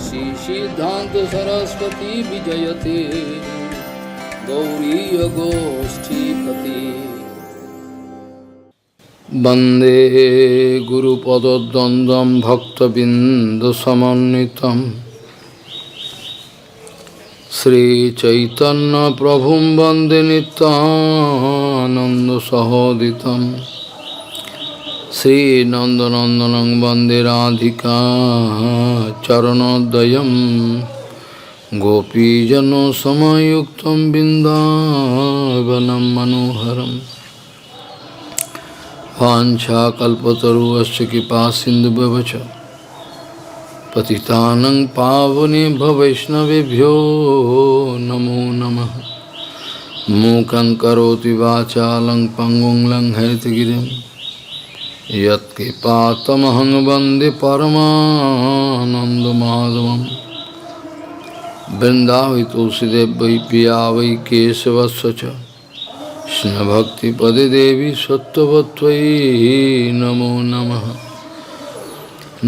श्री सिद्धांत सरस्वती विजयते गौरीय गोष्ठीपति वंदे गुरुपदद्वन्द्वं भक्तबिन्दुसमन्वितं श्रीचैतन्य प्रभुं वन्दे नित्यानन्दसहोदितं श्रीनन्दनन्दनं वन्दे राधिका चरणोदयं गोपीजनसमयुक्तं बिन्दावनं मनोहरम् वाञ्छाकल्पतरुश्च कृपासिन्धुभ्यश्च पतितानं पावनेभ्यो वैष्णवेभ्यो नमो नमः। मूकं करोति वाचालं पङ्गुं लङ्घयितगिरिं यत्कृपातमहं वन्दे परमानन्दमाधवं। वृन्दावै तुलसीदेव वै पिया वै केशवस्य च कृष्णभक्तिपदे देवी सत्त्ववत्त्वयि नमो नमः।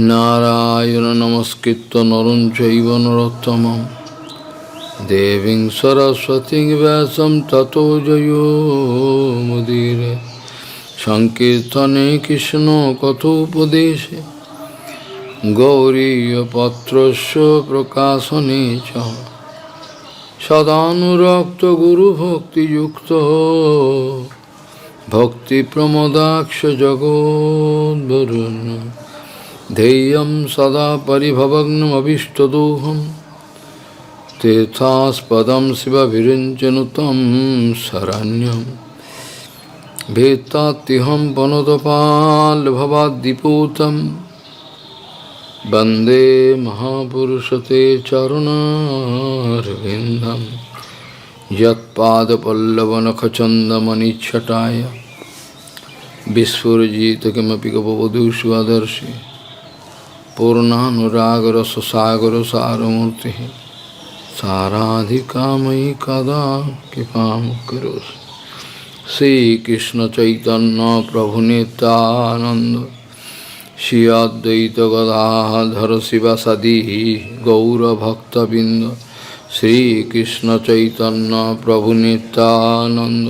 नारायण नमस्कृत्य नरं चैव नरोत्तमं देवीं सरस्वतीं व्यासं ततो जयो मुदीरये। संकीर्तने कृष्ण कथोपदेशे गौरीयपत्रस्य प्रकाशने च सदानुरक्त गुरुभक्तियुक्तो भक्तिप्रमोदाक्ष जगोद्वरुण्य ध्येयं सदा परिभवग्नमभीष्टदोहं तीर्थास्पदं शिवभिरिञ्चनुतं शरण्यं भेत्तात्यहं वनदपालभवाद्दिपूतं वन्दे महापुरुषते चरुणारविन्दं यत्पादपल्लवनखचन्दमनिच्छटाय विस्फुरजित किमपि गपवधूष्वदर्शि पूर्णानुरागरससागरसारमूर्तिः साराधिकामयि कदा कृपां करोषि। श्रीकृष्णचैतन्य प्रभुनित्यानन्द श्री अद्वैत गदाधर शिवसदि गौरभक्तबिंद श्रीकृष्ण चैतन्य प्रभु नित्यानंद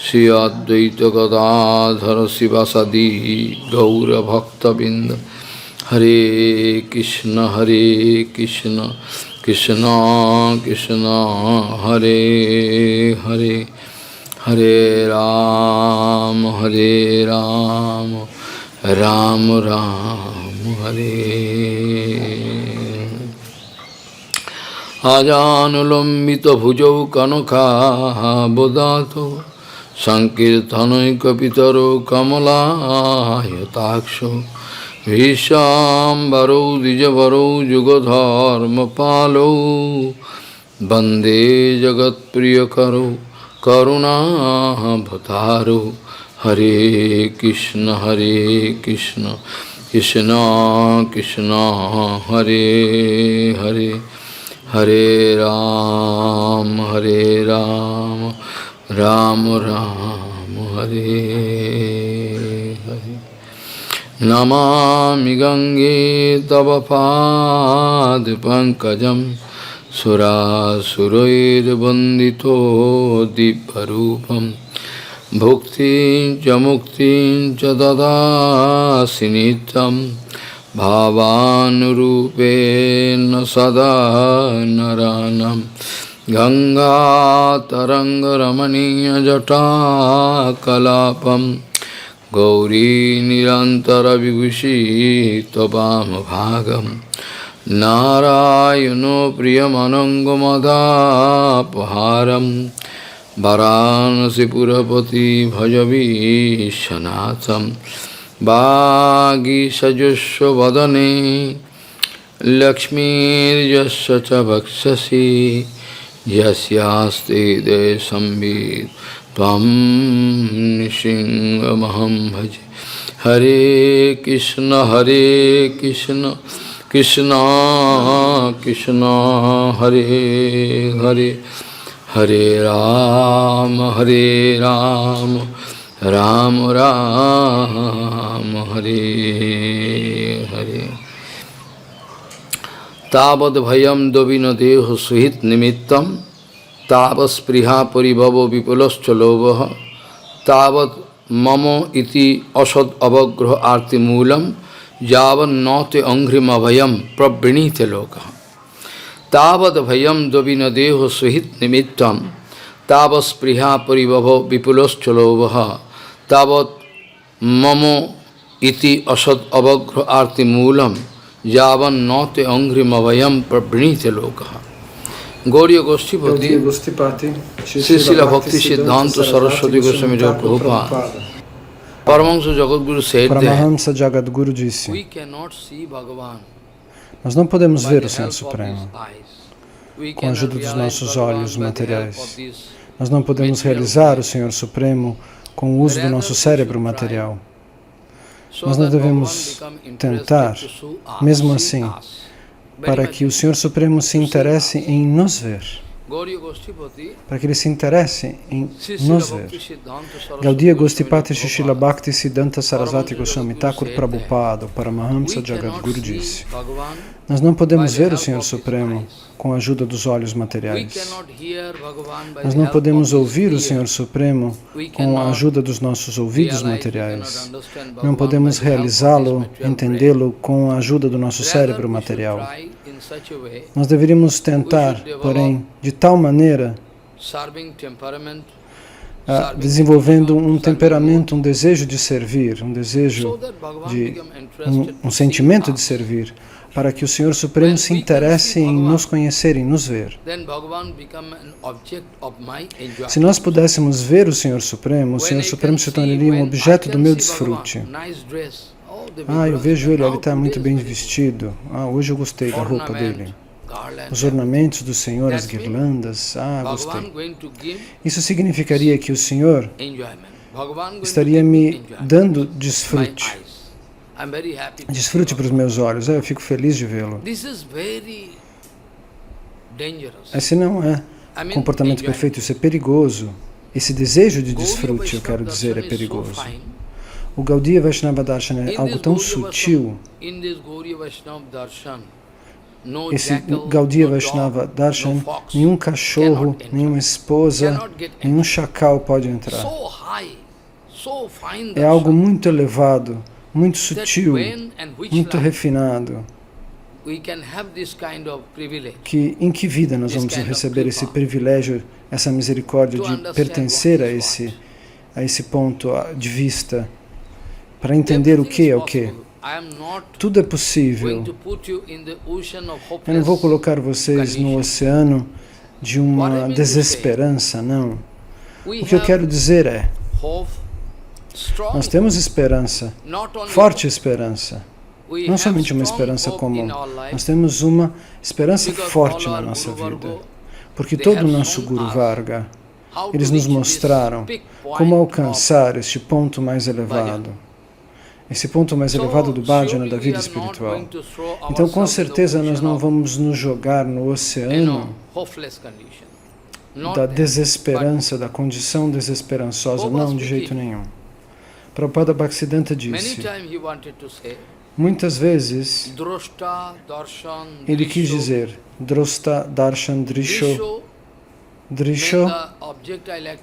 श्री अद्वैत गदाधर शिवसदि गौरभक्तबिंद। हरे कृष्ण कृष्ण कृष्ण हरे हरे हरे राम राम राम हरे। आजानुलंबित भुजौ कनकाबदातो संकीर्तनैकपितरो कमलायताक्षो विशाम्बरौ द्विजवरौ जुगधर्मपालौ वन्दे जगत्प्रियकरौ करुणाभतारौ। हरे कृष्ण कृष्ण कृष्ण हरे हरे हरे राम राम राम हरे हरे। नमामि गंगे तव पादपङ्कजं सुरासुरैर्वन्दितो दिव्यरूपम् भुक्तिं च मुक्तिं च ददासि नित्यं भावानुरूपेण सदा नरानं। गंगातरङ्गरमणीयजटाकलापं गौरी निरन्तरविभूषी त्ववामभागं नारायणो प्रियमनङ्गमदापहारं वाराणसीपुरपति भजवीशनाथं। वागीसजुष्वदने लक्ष्मीर्यस्य च वक्षसि यस्यास्ते संवित् त्वं नृसिंहमहं भजे। हरे कृष्ण कृष्ण कृष्ण हरे हरे हरे राम राम राम हरे Hare. Tavad bhayam dovina deho suhit nimittam, tavas priha paribhavo vipulascha lovaha, tavad mamo iti asad avagraha arti moolam, javan nate anghrima bhayam prabrinite lokaha. Tavad bhayam dovina deho suhit nimittam, tavas priha paribhavo vipulascha lovaha, tavad mamo iti asad avagraha arti moolam, Javan note angrima vayam prabrinite lokaha. Gauriya Goshtipati, Srila Bhakti Siddhanta Saraswati Goswami Prabhupada, Paramahamsa Jagadguru said Paramahamsa Jagadguru disse: nós não podemos ver o Senhor Supremo com a ajuda dos nossos olhos materiais. Nós não podemos realizar o Senhor Supremo com o uso do nosso cérebro material. Nós não devemos tentar, mesmo assim, para que o Senhor Supremo se interesse em nos ver. Para que Ele se interesse em nos ver. Gaudiya Goshtipati Srila Bhakti Siddhanta Sarasvati Goswami Thakur Prabhupada, Paramahamsa Jagadguru disse: nós não podemos ver o Senhor Supremo com a ajuda dos olhos materiais. Nós não podemos ouvir o Senhor Supremo com a ajuda dos nossos ouvidos materiais. Não podemos realizá-lo, entendê-lo com a ajuda do nosso cérebro material. Nós deveríamos tentar, porém, de tal maneira, desenvolvendo um temperamento, um desejo de servir, um desejo de um sentimento de servir, para que o Senhor Supremo se interesse em nos conhecer, em nos ver. Se nós pudéssemos ver o Senhor Supremo se tornaria um objeto do meu desfrute. Eu vejo ele está muito bem vestido. Hoje eu gostei da roupa dele. Os ornamentos do Senhor, as guirlandas, gostei. Isso significaria que o Senhor estaria me dando desfrute. Desfrute para os meus olhos. Eu fico feliz de vê-lo. Esse não é comportamento perfeito, isso é perigoso. Esse desejo de desfrute, eu quero dizer, é perigoso. O Gaudiya Vaishnava Darshan é algo tão sutil. Esse Gaudiya Vaishnava Darshan, nenhum cachorro, nenhuma esposa, nenhum chacal pode entrar. É algo muito elevado, muito sutil, muito refinado. Em que vida nós vamos receber esse privilégio, essa misericórdia de pertencer a esse ponto de vista, para entender o que é o que? Tudo é possível. Eu não vou colocar vocês no oceano de uma desesperança, não. O que eu quero dizer é, nós temos esperança, forte esperança. Não somente uma esperança comum, nós temos uma esperança forte na nossa vida. Porque todo o nosso Guru Varga, eles nos mostraram como alcançar este ponto mais elevado. Esse ponto mais elevado do bhajana, da vida espiritual. Então, com certeza, nós não vamos nos jogar no oceano da desesperança, da condição desesperançosa. Não, de jeito nenhum. Prabhupada Bhaktisiddhanta disse, muitas vezes, ele quis dizer, Drosta, Darshan, Drisho. Drisho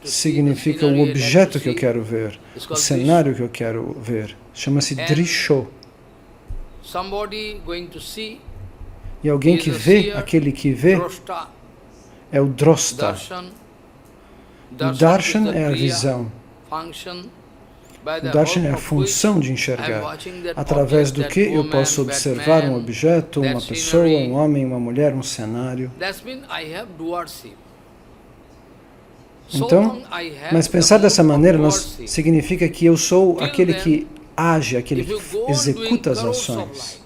significa o objeto que eu quero ver, o cenário que eu quero ver. Chama-se Drisho. E alguém que vê, aquele que vê, é o Drosta. O Darshan é a visão. O Darshan é a função de enxergar. Através do que eu posso observar um objeto, uma pessoa, um homem, uma mulher, um cenário. Então, mas pensar dessa maneira significa que eu sou aquele que age, aquele que executa as ações.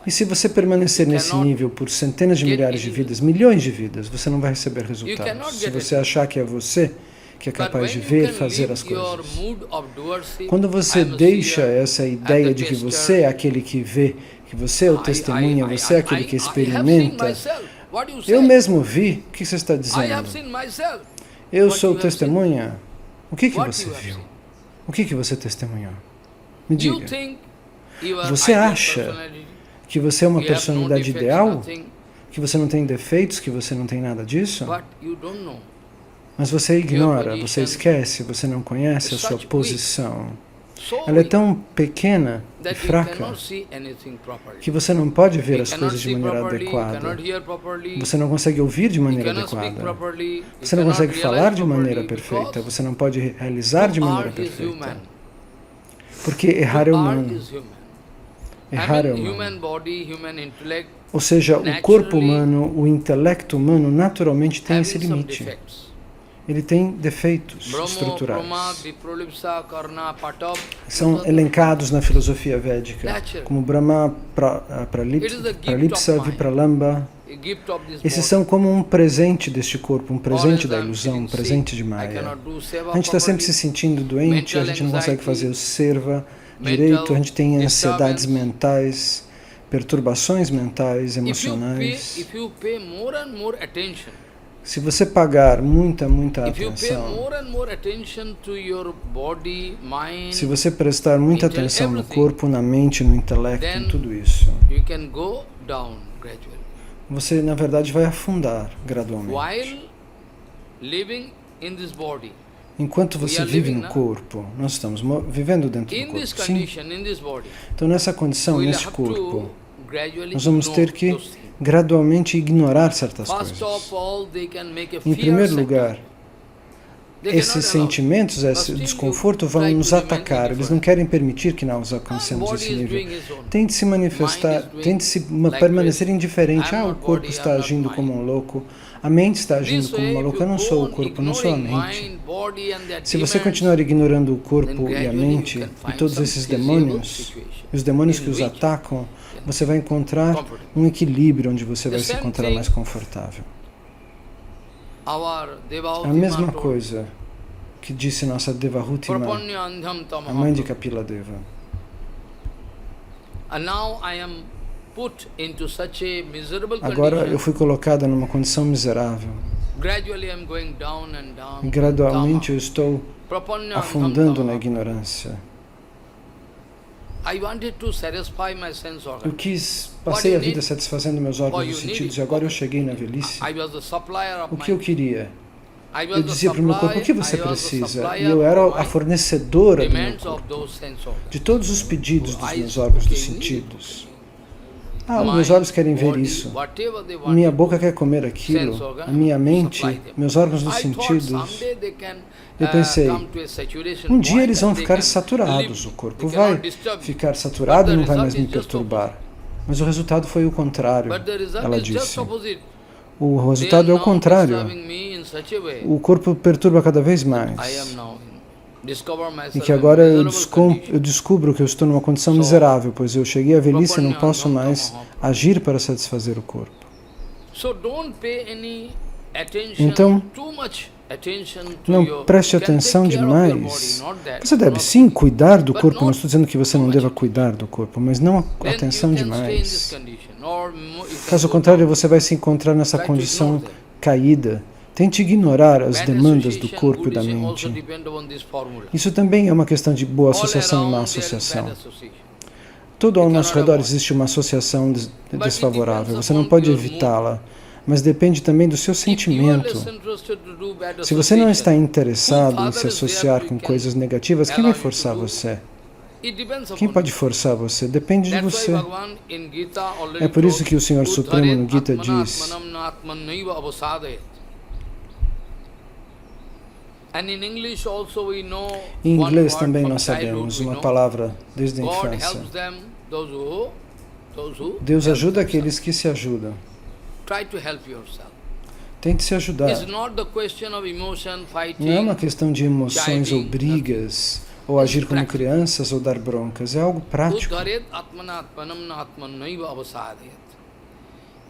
E se você permanecer nesse nível por centenas de milhares de vidas, milhões de vidas, você não vai receber resultados. Se você achar que é você que é capaz de ver, fazer as coisas. Quando você deixa essa ideia de que você é aquele que vê, que você é o testemunha, você é aquele que experimenta, eu mesmo vi, o que você está dizendo? Eu sou testemunha. O que você viu? O que você testemunhou? Me diga. Você acha que você é uma you have no personalidade defects, ideal, nothing, que você não tem defeitos, que você não tem nada disso, but you don't know. mas você ignora, Your você position esquece, você não conhece a is sua such weak, posição. so Ela é weak tão pequena e that you fraca cannot see anything properly. que você não pode ver You as cannot coisas de see maneira properly, you adequada. cannot hear properly, Você não consegue ouvir de you maneira cannot speak adequada. properly, you Você não cannot consegue falar realize de maneira properly, perfeita. because Você não pode realizar de to maneira err is perfeita. human. Porque errar To é err humano. is human. Errar é Human humano. body, human intellect, Ou seja, o corpo humano, o intelecto humano, naturalmente tem esse having some limite. defects. Ele tem defeitos Brahmo, Brahma, estruturais. Viprolipsa, Karna, Patab. São elencados na filosofia védica Natural. como Brahma, It is the gift Pralipsa, of mind. Vipralamba. A gift of this Esses body. são como um presente deste corpo, um presente Always da I'm ilusão, um feeling presente sick. de I Maya. cannot do seva A gente está sempre se properly. sentindo doente, a Mental gente não consegue anxiety, fazer o serva mental direito, a gente tem ansiedades disturbance. mentais, perturbações mentais, emocionais. If you pay more and more attention, Se você pagar muita if you pay atenção, more and more attention to your body, mind, se você prestar muita atenção no corpo, na mente, no intelecto, em tudo isso, you can go down gradually. você na verdade vai afundar gradualmente. While living in this body, Enquanto você we are vive living, no na? corpo, nós estamos vivendo dentro do in corpo. this Sim. condition, in this body, Então nessa condição, we'll nesse have corpo, to gradually nós vamos ter ignore que those things. gradualmente ignorar certas First coisas. of all, they can make a Em fear primeiro sector. lugar, They esses cannot allow. sentimentos, esse Still desconforto you vão try to nos remain atacar. Eles indifferent. não querem permitir que nós alcancemos Body esse is nível. doing its own. Tente se manifestar, Mind is doing tente se like permanecer this. indiferente. I'm O not corpo body, está I'm not agindo mind. como um louco. A mente está agindo This como way, uma if louca. you Eu não sou o go corpo, eu não sou a ignoring mente. mind, body and their Se você demons, continuar ignorando o then corpo e a gradually you mente can e find todos some esses pleasurable demônios, situation e os demônios in que os which atacam, você vai encontrar comfortable. um equilíbrio onde você vai The se same encontrar thing mais confortável. our Devahuti A mesma told, coisa que disse nossa Devahuti, Ma, Prapanya andham a mãe de tamaham. Kapila Deva. And now I am put into such a miserable Agora eu condition. fui colocada numa condição miserável. Gradually I am going down and down. E gradualmente eu Tama. estou Prapanya afundando andham na tamaha. ignorância. I wanted to satisfy my sense Eu organ. quis, passei a vida satisfazendo meus órgãos you dos need sentidos it. e agora eu cheguei na velhice. I was the supplier of O que eu my. queria? I was Eu the dizia para o meu corpo, o que supply, você I was the precisa? supplier E eu era of a my fornecedora do meu demands of corpo, those sense organs. de todos os pedidos dos Eyes, meus órgãos dos okay, sentidos. My Os meus olhos querem ver body, isso. whatever they want Minha to boca do, quer comer sense aquilo. organ, A minha mente, supply them. meus órgãos dos I thought sentidos. someday they can, Eu pensei, come to a saturation um dia point eles vão and they ficar can saturados, live. o corpo They vai cannot disturb me. ficar saturado e But não the vai mais result me is just perturbar. Mas o resultado foi o contrário, But the result ela is just disse. opposite. O They resultado are é o now contrário. disturbing me in such a way. O corpo perturba cada vez I am mais. now discover E myself que in agora eu miserable condition. descubro que eu estou numa condição So, miserável, pois eu cheguei à velhice e não Prapanya posso andham mais tamaha. agir para satisfazer o corpo. So don't pay any attention, Então, too much attention to não your, preste you can take atenção care of your demais. body, not that, Você deve not- sim cuidar do But corpo, não not estou dizendo que você não too deva much. cuidar do corpo, mas não Then atenção you can stay in this demais. condition, or you can Caso go contrário, down. você vai se encontrar nessa Try to condição ignore them. caída. Tente ignorar as Bad demandas do association, corpo e da good also mente. depend upon this formula. Isso também é uma questão de boa All associação e má around there is associação. bad association. Todo ao You nosso cannot redor avoid. existe uma associação But it desfavorável. depends Você não upon pode your evitá-la, mas depende também do seu If you are sentimento. less interested to do bad Se você não está association, interessado em who se father is associar there com who can coisas negativas, quem vai allow you to forçar do? você? it depends Quem upon pode you. forçar você? Depende de That's why você. Bhagavan in Gita already É por isso told, que o Senhor Supremo no Gita Udharet diz, atmanam atmanaiva avasadayat. And in English also we know em one inglês word também from nós childhood sabemos we uma know. palavra desde a God infância. helps them, those who Deus help ajuda themselves. aqueles que se ajudam. Try to help yourself. Tente se ajudar. It's not the question of emotion, fighting. Não é uma questão de emoções ou chiding, brigas, ou agir como crianças ou dar broncas. É algo prático. Udharet atmanatmanam atmanaiva avasadayat.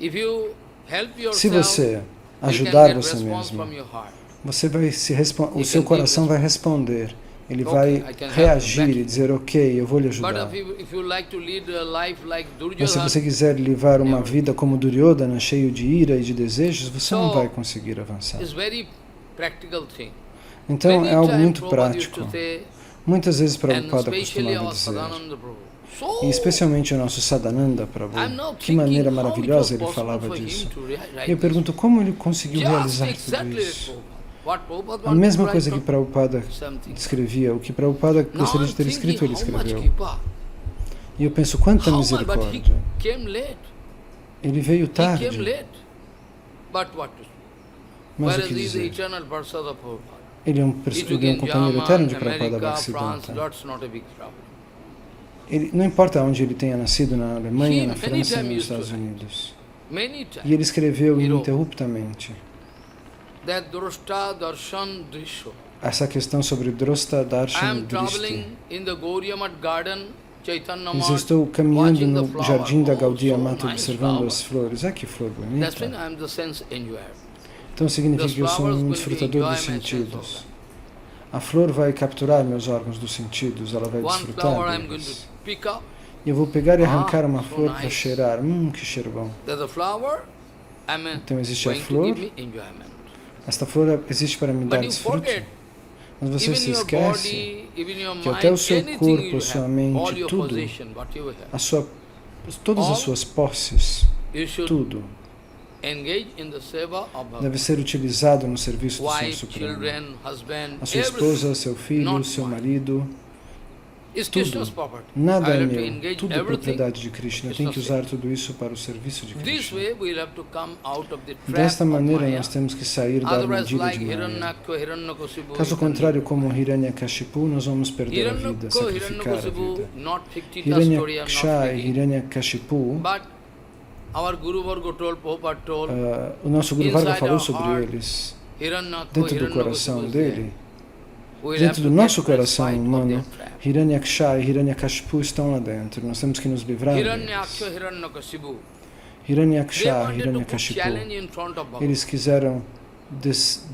If you help Se yourself, você you can ajudar get você response mesmo, from your heart. você vai o You seu can coração give vai responder. Ele Okay, vai I can help reagir you. e dizer, ok, eu vou lhe But ajudar. if you like to lead a life like Mas se Duryodhana, você quiser levar uma Never. vida como Duryodhana, cheio de ira e de desejos, você não So, vai conseguir avançar. it's very practical thing. Então Many é algo times muito Prabhupada used prático. to say, Muitas vezes and Prabhupada especially costumava our dizer, Sadananda Prabhu, e especialmente o nosso Sadhananda Prabhu. Que maneira maravilhosa ele falava disso. E eu pergunto como ele conseguiu realizar tudo isso. A mesma coisa que Prabhupada descrevia, o que Prabhupada gostaria de ter escrito, ele escreveu. E eu penso, quanta misericórdia. Ele veio tarde. Mas o que dizer? Ele é um companheiro eterno de Prabhupada Bhaktisiddhanta. Não importa onde ele tenha nascido, na Alemanha, na França, nos Estados Unidos. E ele escreveu ininterruptamente essa questão sobre Drosta Darshan Drishti. Diz, eu estou caminhando no jardim da Gaudiya Mata observando as flores. Ah, que flor bonita. Então significa que eu sou um desfrutador dos sentidos. A flor vai capturar meus órgãos dos sentidos, ela vai desfrutar deles. E eu vou pegar e arrancar uma flor para cheirar. Que cheiro bom. Então existe a flor. Esta flor existe para me dar desfrute. Mas você se esquece que até o seu corpo, a sua mente, tudo, todas as suas posses, tudo, deve ser utilizado no serviço do Senhor Supremo. A sua esposa, seu filho, seu marido, tudo. Nada é meu, tudo é propriedade de Krishna. Eu tenho que usar tudo isso para o serviço de Krishna. Desta maneira nós temos que sair da armadilha de Maya. Caso contrário, como Hiranyakashipu, nós vamos perder a vida, sacrificar a vida. Hiranyaksha e Hiranyakashipu, o nosso Guru Varga falou sobre eles dentro do coração dele. Dentro do nosso coração humano, Hiranyaksha e Hiranyakashipu estão lá dentro. Nós temos que nos livrar deles. Hiranyaksha e Hiranyakashipu, eles quiseram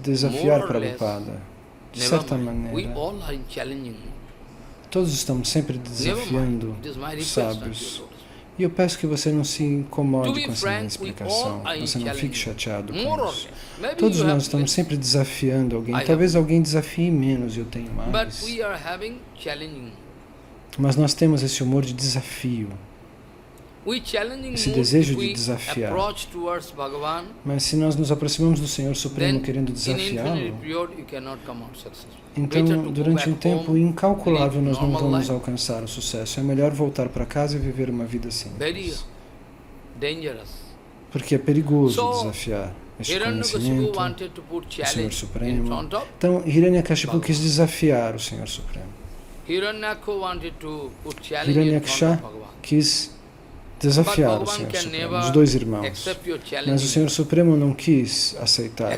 desafiar Prabhupada. De certa maneira, todos estamos sempre desafiando os sábios. E eu peço que você não se incomode com essa minha explicação, você não fique chateado com isso. Todos nós estamos sempre desafiando alguém. Talvez alguém desafie menos e eu tenho mais. Mas nós temos esse humor de desafio, esse desejo de desafiar. Mas se nós nos aproximamos do Senhor Supremo querendo desafiá-lo, então durante um tempo incalculável nós não vamos alcançar o sucesso. É melhor voltar para casa e viver uma vida simples. Porque é perigoso desafiar este conhecimento, o Senhor Supremo. Então Hiranyakashipu quis desafiar o Senhor Supremo. Hiranyaksha quis desafiar o Senhor Supremo, os dois irmãos. Mas o Senhor Supremo não quis aceitar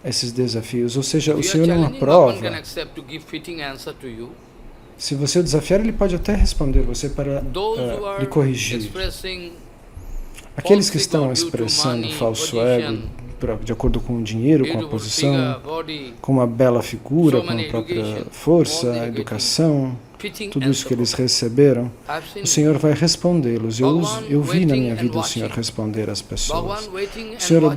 esses desafios. Ou seja, o Senhor não aprova. Se você o desafiar, ele pode até responder você para lhe corrigir. Aqueles que estão expressando falso ego, de acordo com o dinheiro, com a posição, com uma bela figura, com a própria força, a educação, tudo isso que eles receberam, o Senhor vai respondê-los. Eu vi na minha vida o Senhor responder às pessoas. O Senhor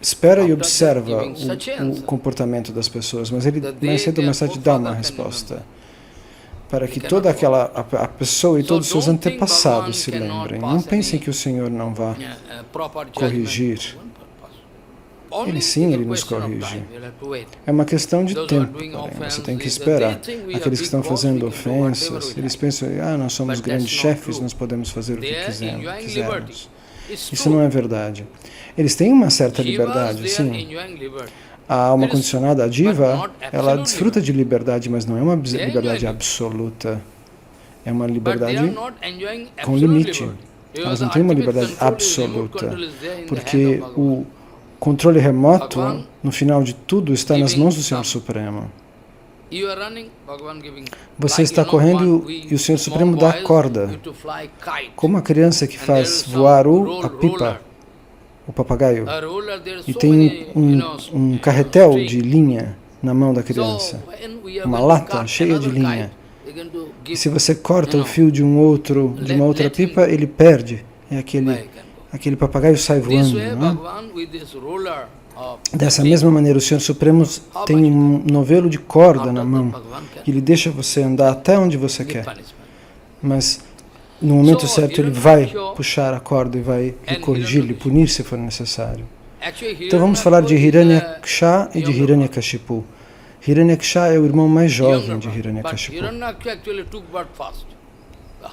espera e observa o comportamento das pessoas, mas ele mais cedo ou mais tarde dá uma resposta, para que toda a pessoa e todos os seus antepassados se lembrem. Não pensem que o Senhor não vai corrigir. Ele nos corrige. É uma questão de tempo, porém. Você tem que esperar. Aqueles que estão fazendo ofensas, eles pensam, nós somos grandes chefes, nós podemos fazer o que quisermos. Isso não é verdade. Eles têm uma certa liberdade, sim. A alma condicionada, a diva, ela desfruta de liberdade, mas não é uma liberdade absoluta. É uma liberdade com limite. Elas não têm uma liberdade absoluta, porque o controle remoto, no final de tudo, está nas mãos do Senhor Supremo. Você está correndo e o Senhor Supremo dá a corda, como a criança que faz voar a pipa, o papagaio, e tem um carretel de linha na mão da criança, uma lata cheia de linha. E se você corta o fio de uma outra pipa, ele perde. E aquele papagaio sai voando. Não é? Dessa mesma maneira, o Senhor Supremo tem um novelo de corda na mão e Ele deixa você andar até onde você quer. Mas no momento certo Ele vai puxar a corda e vai lhe corrigir, lhe punir se for necessário. Então vamos falar de Hiranyaksha e de Hiranyakashipu. Hiranyaksha é o irmão mais jovem de Hiranyakashipu.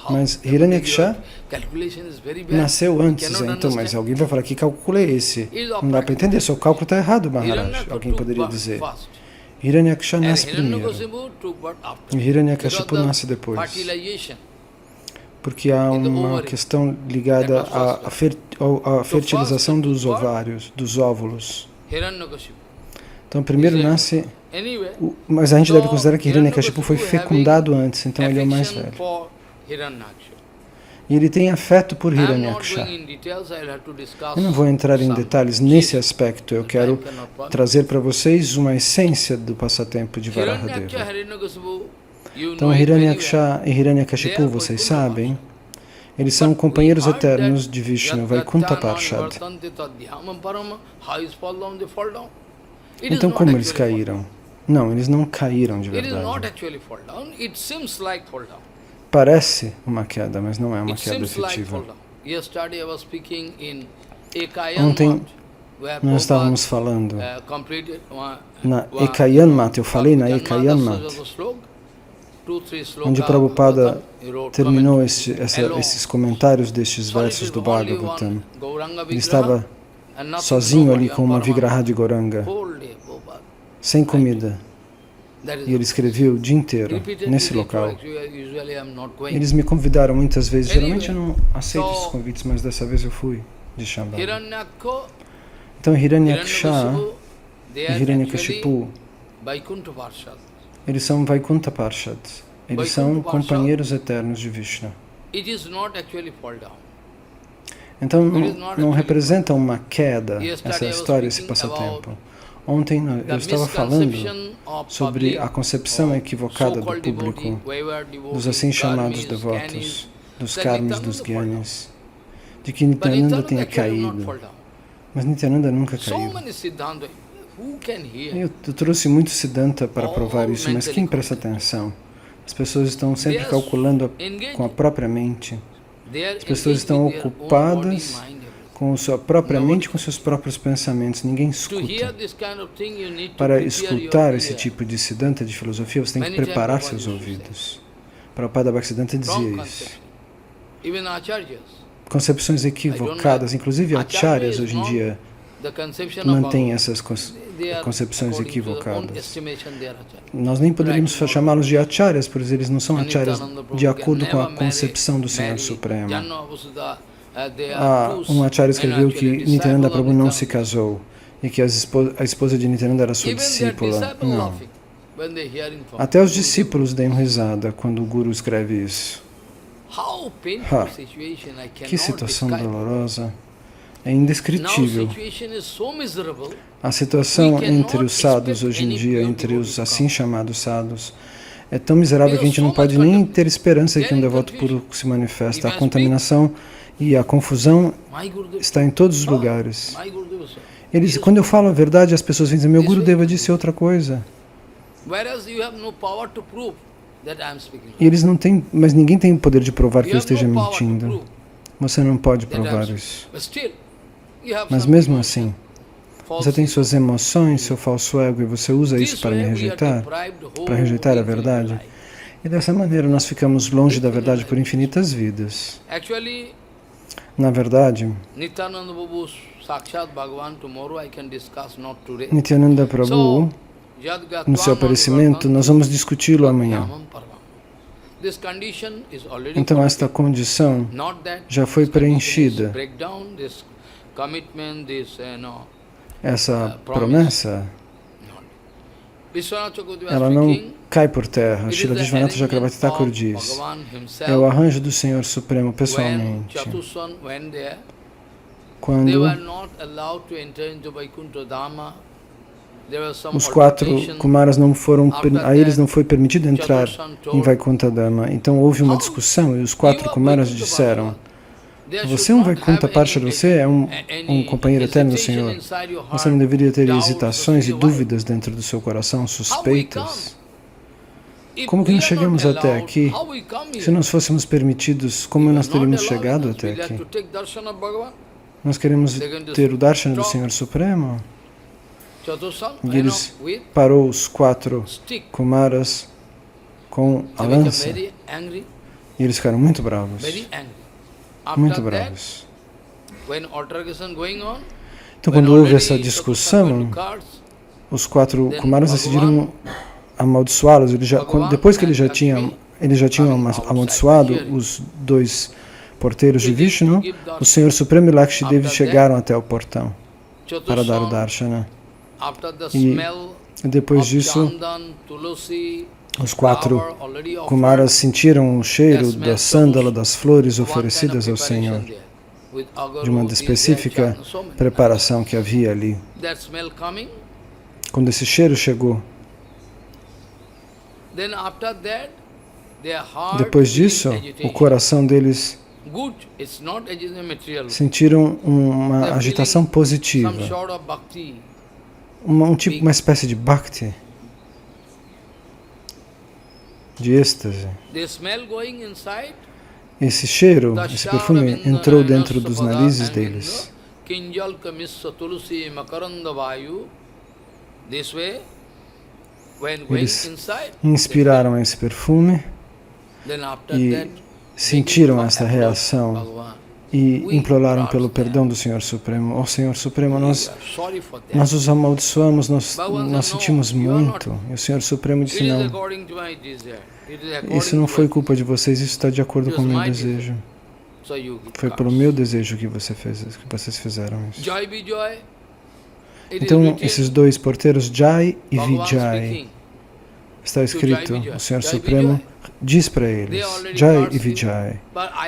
Mas Hiranyaksha nasceu antes, então, mas alguém vai falar, que cálculo é esse? Não dá para entender, seu cálculo está errado, Maharaj, alguém poderia dizer. Hiranyakasha nasce primeiro, e Hiranyakashipu nasce depois. Porque há uma questão ligada à fertilização dos ovários, dos óvulos. Então, primeiro nasce, mas a gente deve considerar que Hiranyakashipu foi fecundado antes, então ele é o mais velho. E ele tem afeto por Hiranyaksha. Eu não vou entrar em detalhes nesse aspecto, eu quero trazer para vocês uma essência do passatempo de Varagadeva. Então, Hiranyaksha e Hiranyakashipu, vocês sabem, eles são companheiros eternos de Vishnu, Vaikuntha Parshad. Então, como eles caíram? Não, eles não caíram de verdade. Parece uma queda, mas não é uma queda efetiva. Ontem nós estávamos falando na Ekayan Mat, eu falei na Ekayan Mat, onde Prabhupada terminou esses comentários destes versos do Bhagavatam. Ele estava sozinho ali com uma Vigraha de Gauranga, sem comida. E ele escreveu o dia inteiro nesse local. Eles me convidaram muitas vezes. Geralmente eu não aceito esses convites, mas dessa vez eu fui de Shambhala. Então Hiranyaksha e Hiranyakashipu, eles são Vaikuntha Parshad. Eles são companheiros eternos de Vishnu. Então não representa uma queda essa história, esse passatempo. Ontem eu estava falando sobre a concepção equivocada do público, dos assim chamados devotos, dos karmis, dos gyanis, de que Nityananda tenha caído. Mas Nityananda nunca caiu. Eu trouxe muito Siddhanta para provar isso, mas quem presta atenção? As pessoas estão sempre calculando com a própria mente. As pessoas estão ocupadas com a sua própria mente, com seus próprios pensamentos. Ninguém escuta. Para escutar esse tipo de Siddhanta, de filosofia, você tem que preparar seus ouvidos. Prabhupada Bhaktisiddhanta dizia isso. Concepções equivocadas, inclusive acharyas hoje em dia mantêm essas concepções equivocadas. Nós nem poderíamos chamá-los de acharyas, pois eles não são acharyas de acordo com a concepção do Senhor Supremo. Um acharya escreveu que Nityananda Prabhu não se casou e que a esposa de Nityananda era sua discípula. Não. Até os discípulos dão risada quando o Guru escreve isso. Que situação dolorosa. É indescritível. A situação entre os sadhus hoje em dia, entre os assim chamados sadhus, é tão miserável que a gente não pode nem ter esperança de que um devoto puro se manifesta. A contaminação e a confusão está em todos os lugares. Quando eu falo a verdade, as pessoas vêm dizer, meu Gurudeva disse outra coisa. E eles não têm, mas ninguém tem o poder de provar que eu esteja mentindo. Você não pode provar isso. Mas mesmo assim, você tem suas emoções, seu falso ego, e você usa isso para me rejeitar, para rejeitar a verdade. E dessa maneira nós ficamos longe da verdade por infinitas vidas. Na verdade, Nityananda Prabhu, no seu aparecimento, nós vamos discuti-lo amanhã. Então esta condição já foi preenchida. Essa promessa, ela não cai por terra. Srila Vishwanatha Chakravarti Thakur diz, é o arranjo do Senhor Supremo pessoalmente. Quando os 4 Kumaras não foram, a eles não foi permitido entrar em Vaikuntha Dhama. Então houve uma discussão e os 4 Kumaras disseram, Você, um Vaikuntha Parshad, você é um companheiro eterno do Senhor. Você não deveria ter hesitações e dúvidas dentro do seu coração, suspeitas. Como que nós chegamos até aqui? Se nós fôssemos permitidos, como nós teríamos chegado até aqui? Nós queremos ter o Darshana do Senhor Supremo. E eles parou os 4 Kumaras com a lança. E eles ficaram muito bravos. Muito bravos. Então, quando houve essa discussão, os 4 Kumaras decidiram amaldiçoá-los. Depois que eles já tinham amaldiçoado os 2 porteiros de Vishnu, o Senhor Supremo e Lakshidevi chegaram até o portão para dar o Darshana. E depois disso, os 4 Kumaras sentiram o cheiro da sândala, das flores oferecidas ao Senhor, de uma específica preparação que havia ali. Quando esse cheiro chegou, depois disso, o coração deles sentiram uma agitação positiva, uma espécie de bhakti, de êxtase. Esse cheiro, esse perfume entrou dentro dos narizes deles. Eles inspiraram esse perfume e sentiram essa reação e imploraram pelo perdão do Senhor Supremo. Ó Senhor Supremo, nós os amaldiçoamos, nós sentimos muito. E o Senhor Supremo disse, não, isso não foi culpa de vocês, isso está de acordo com o meu desejo. Foi pelo meu desejo que vocês fizeram isso. Então, esses 2 porteiros, Jai e Vijay, está escrito, o Senhor Supremo diz para eles, Jai e Vijay,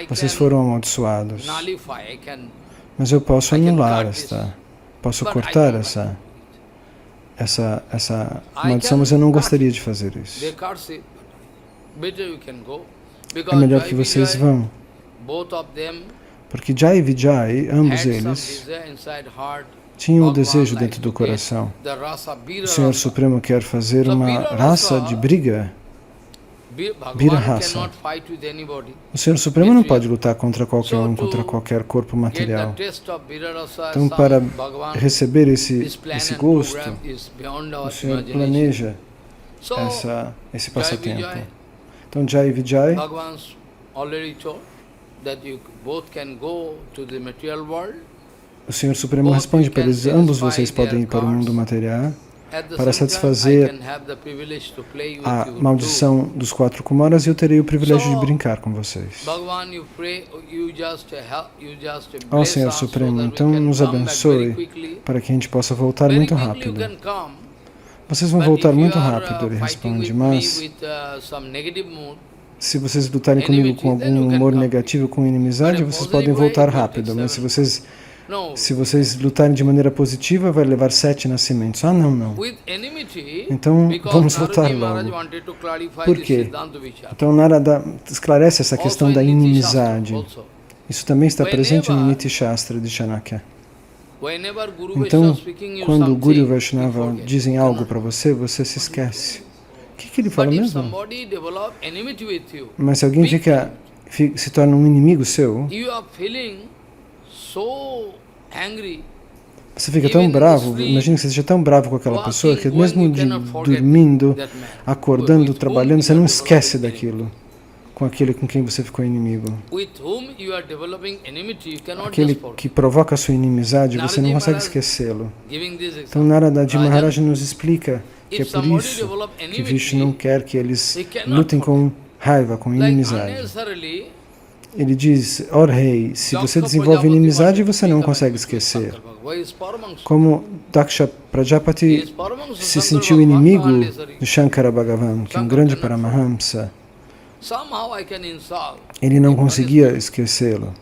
vocês foram amaldiçoados, mas eu posso anular posso cortar essa maldição, mas eu não gostaria de fazer isso. É melhor que vocês vão, porque Jai e Vijay, ambos eles, tinham o desejo dentro do coração. O Senhor Supremo quer fazer uma raça de briga, Bira raça. O Senhor Supremo não pode lutar contra qualquer um, contra qualquer corpo material. Então, para receber esse gosto, o Senhor planeja esse passatempo. Então, Jai e Vijay, o Senhor Supremo responde para eles, ambos vocês podem ir para o mundo material para satisfazer a maldição dos 4 Kumaras e eu terei o privilégio de brincar com vocês. Ó Senhor Supremo, então nos abençoe para que a gente possa voltar muito rápido. Vocês vão voltar muito rápido, ele responde, mas se vocês lutarem comigo com algum humor negativo, com inimizade, vocês podem voltar rápido, mas se vocês lutarem de maneira positiva, vai levar 7 nascimentos. Ah, não. Então, vamos voltar logo. Por quê? Então, Narada esclarece essa questão da inimizade. Isso também está presente no Niti Shastra de Chanakya. Então, quando o Guru e o Vaishnava dizem algo para você, você se esquece. O que ele fala mesmo? Mas se alguém se torna um inimigo seu, você fica tão bravo, imagina que você seja tão bravo com aquela pessoa que mesmo dormindo, acordando, trabalhando, você não esquece daquilo, com aquele com quem você ficou inimigo. Aquele que provoca a sua inimizade, você não consegue esquecê-lo. Então Narada Maharaj nos explica que é por isso que Vishnu não quer que eles lutem com raiva, com inimizade. Ele diz, ó rei, se você desenvolve inimizade, você não consegue esquecer. Como Daksha Prajapati se sentiu inimigo de Shankara Bhagavan, que é um grande Paramahamsa, ele não conseguia esquecê-lo.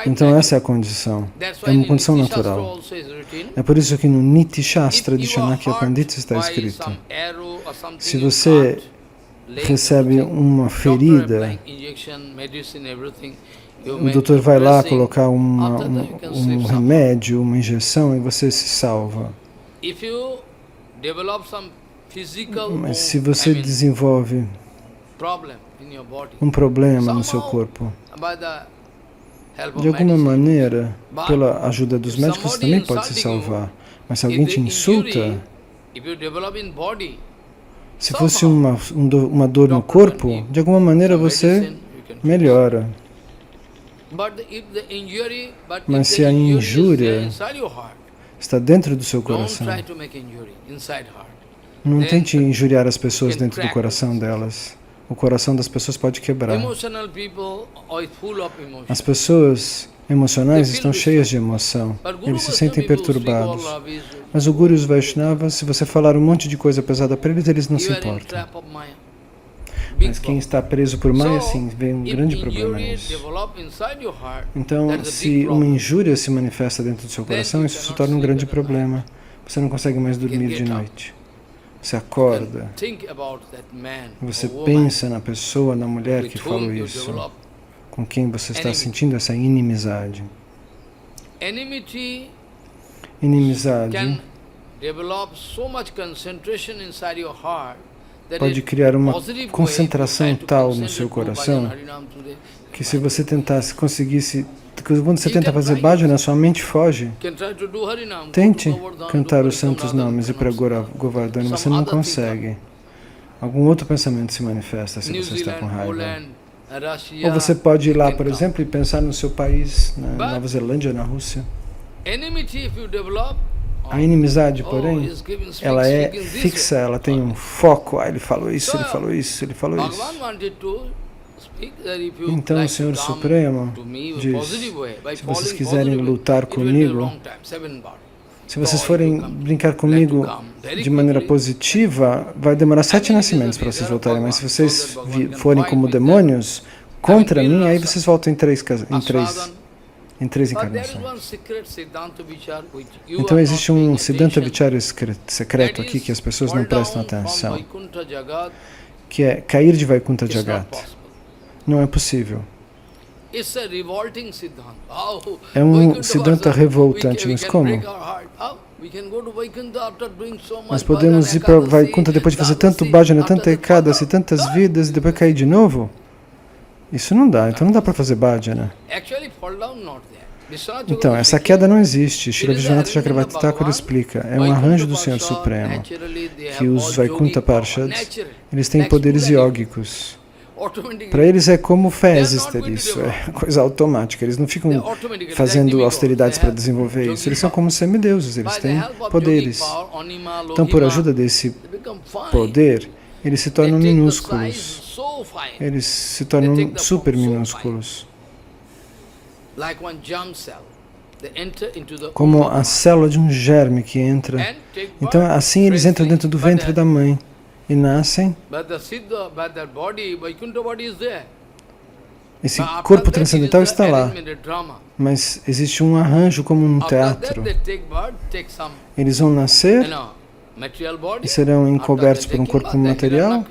Então essa é a condição, é uma condição natural. É por isso que no Niti Shastra de Chanakya Pandita está escrito, se você recebe uma ferida, o doutor vai lá colocar um remédio, uma injeção e você se salva. Mas se você desenvolve um problema no seu corpo, de alguma maneira, pela ajuda dos médicos, você também pode se salvar. Mas se alguém te insulta, se fosse uma dor no corpo, de alguma maneira você melhora. Mas se a injúria está dentro do seu coração, não tente injuriar as pessoas dentro do coração delas. O coração das pessoas pode quebrar. As pessoas emocionais estão cheias de emoção. Eles se sentem perturbados. Mas o Guru e os Vaishnavas, se você falar um monte de coisa pesada para eles, eles não se importam. Mas quem está preso por Maya, sim, vê um grande problema nisso. Então, se uma injúria se manifesta dentro do seu coração, isso se torna um grande problema. Você não consegue mais dormir de noite. Você acorda, você pensa na pessoa, na mulher que falou isso, com quem você está sentindo essa inimizade. Inimizade pode criar uma concentração tal no seu coração que se você tentasse, conseguisse, quando você tenta fazer bhajana, sua mente foge. Tente cantar os santos nomes e para Govardhana, você não consegue. Algum outro pensamento se manifesta se você está com raiva. Ou você pode ir lá, por exemplo, e pensar no seu país, na Nova Zelândia, na Rússia. A inimizade, porém, ela é fixa, ela tem um foco. Ele falou isso, ele falou isso, ele falou isso. Então o Senhor Supremo diz, se vocês quiserem lutar comigo, se vocês forem brincar comigo de maneira positiva, vai demorar 7 nascimentos para vocês voltarem, mas se vocês forem como demônios contra mim, aí vocês voltam em três encarnações. Então existe um Siddhanta Vichara secreto aqui que as pessoas não prestam atenção, que é cair de Vaikuntha Jagat. Não é possível. É um Siddhanta revoltante, mas como? Nós podemos ir para Vaikuntha depois de fazer tanto bhajana, tanta ekadasi, tantas vidas, e depois cair de novo? Isso não dá, então não dá para fazer bhajana. Então, essa queda não existe. Srila Vishwanath Chakravarti Thakur explica. É um arranjo do Senhor Supremo, que os Vaikuntha Parshads, eles têm poderes yógicos. Para eles é como fezes ter isso, é coisa automática. Eles não ficam fazendo austeridades para desenvolver isso. Eles são como semideuses, eles têm poderes. Então, por ajuda desse poder, eles se tornam minúsculos. Eles se tornam super minúsculos. Como a célula de um germe que entra. Então, assim eles entram dentro do ventre da mãe e nascem. Esse corpo transcendental está lá, mas existe um arranjo como um teatro. Eles vão nascer e serão encobertos por um corpo material.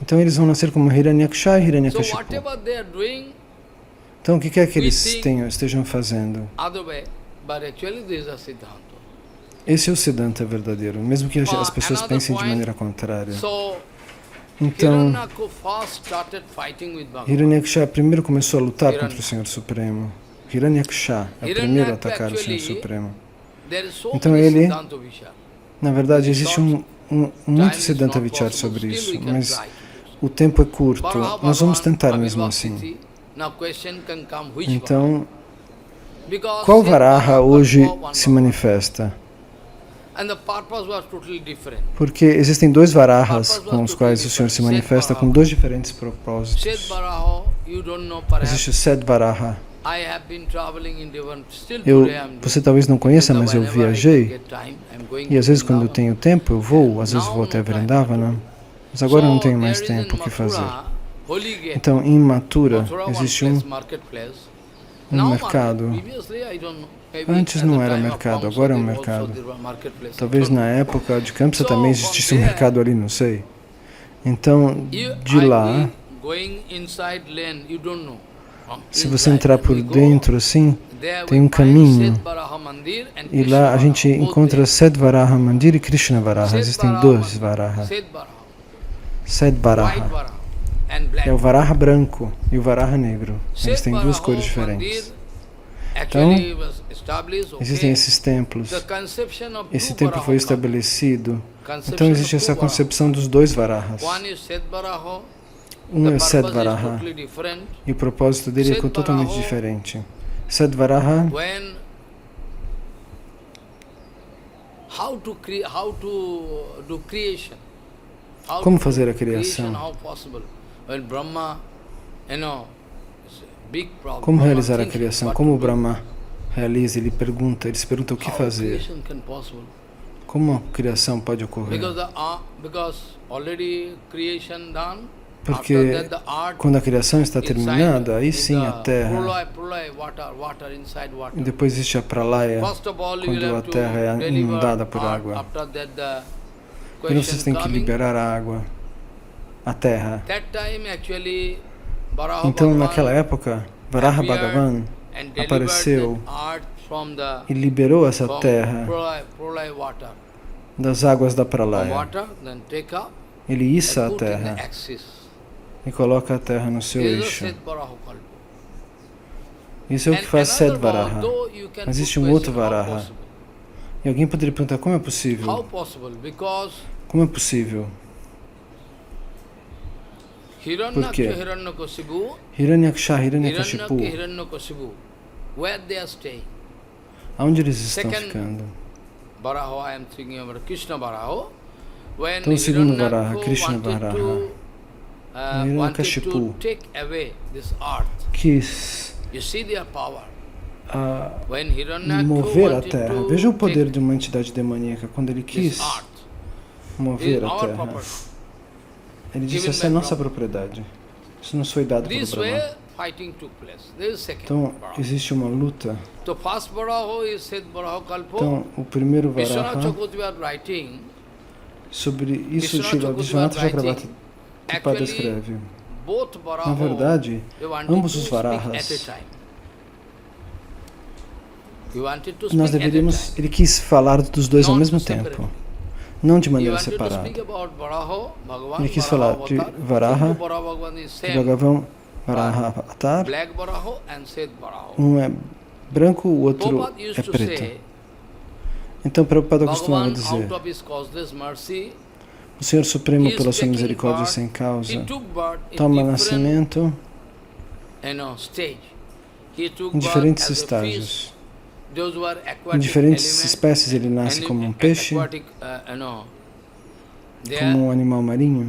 Então eles vão nascer como Hiranyaksha e Hiranyakashipu. Então o que quer que eles estejam fazendo? Esse é o Siddhanta verdadeiro, mesmo que as pessoas pensem de maneira contrária. Então, Hiranyaksha primeiro começou a lutar contra o Senhor Supremo. Hiranyaksha é o primeiro a atacar o Senhor Supremo. Então ele, na verdade, existe muito Siddhanta Vichar sobre isso, mas o tempo é curto. Nós vamos tentar mesmo assim. Então, qual Varaha hoje se manifesta? Porque existem 2 Varahas com os quais o Senhor se manifesta com 2 diferentes propósitos. Existe o Sed Varaha. Você talvez não conheça, mas eu viajei. E às vezes quando eu tenho tempo, eu vou. Às vezes vou até Vrindavana. Mas agora eu não tenho mais tempo o que fazer. Então, em Mathura, existe um mercado. Antes não era mercado, agora é um mercado. Talvez na época de Kamsa também existisse um mercado ali, não sei. Então, de lá, se você entrar por dentro assim, tem um caminho, e lá a gente encontra Set Varaha Mandir e Krishna Varaha. Existem dois Varaha. Set Varaha é o Varaha branco e o Varaha negro. Eles têm duas cores diferentes. Então, existem esses templos. Esse templo foi estabelecido. Então existe essa concepção dos dois Varahas. Um é Set Varaha e o propósito dele é totalmente diferente. Set Varaha, como fazer a criação? Como realizar a criação? Como o Brahma realiza? Ele se pergunta o que fazer. Como a criação pode ocorrer? Porque quando a criação está terminada, aí sim a terra. E depois existe a pralaya, quando a terra é inundada por água. Então vocês têm que liberar a água, a terra. Então naquela época, Varaha Bhagavan apareceu e liberou essa terra das águas da pralaya. Ele issa a terra e coloca a terra no seu eixo. Isso é o que faz Set Varaha. Mas existe um outro Varaha. E alguém poderia perguntar, como é possível? Como é possível? Por quê? Hiranyaksha, Hiranyakashipu, aonde eles estão ficando? Então o segundo Varaha, Krishna Varaha, Hiranyakashipu, quis mover a terra. Veja o poder de uma entidade demoníaca. Quando ele quis mover a terra, ele disse, essa é nossa propriedade. Isso nos foi dado pelo Brahma. Então, existe uma luta. Então, o primeiro Varaha, sobre isso, Vishwanath Chakravarti escreve. Na verdade, ambos os Varahas, nós deveríamos, ele quis falar dos dois ao mesmo tempo, não de maneira separada. Ele quis falar de Varaha, de Bhagavan, Varaha Avatar. Um é branco, o outro é preto. Então Prabhupada costumava dizer, o Senhor Supremo, pela sua misericórdia sem causa, toma nascimento em diferentes estágios. Em diferentes espécies ele nasce como um peixe, como um animal marinho.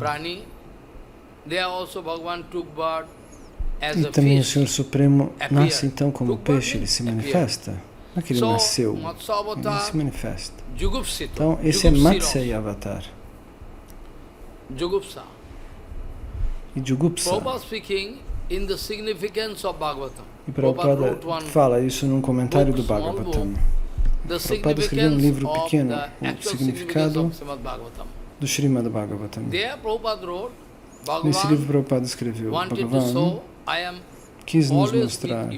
E também o Senhor Supremo nasce então como peixe, ele se manifesta. Não é que ele nasceu, ele se manifesta. Então esse é Matsya Avatar. E Jugupsa. E Prabhupada fala isso num comentário do Bhagavatam. Prabhupada escreveu um livro pequeno, o significado do Srimad Bhagavatam. Nesse livro Prabhupada escreveu, Bhagavan quis nos mostrar,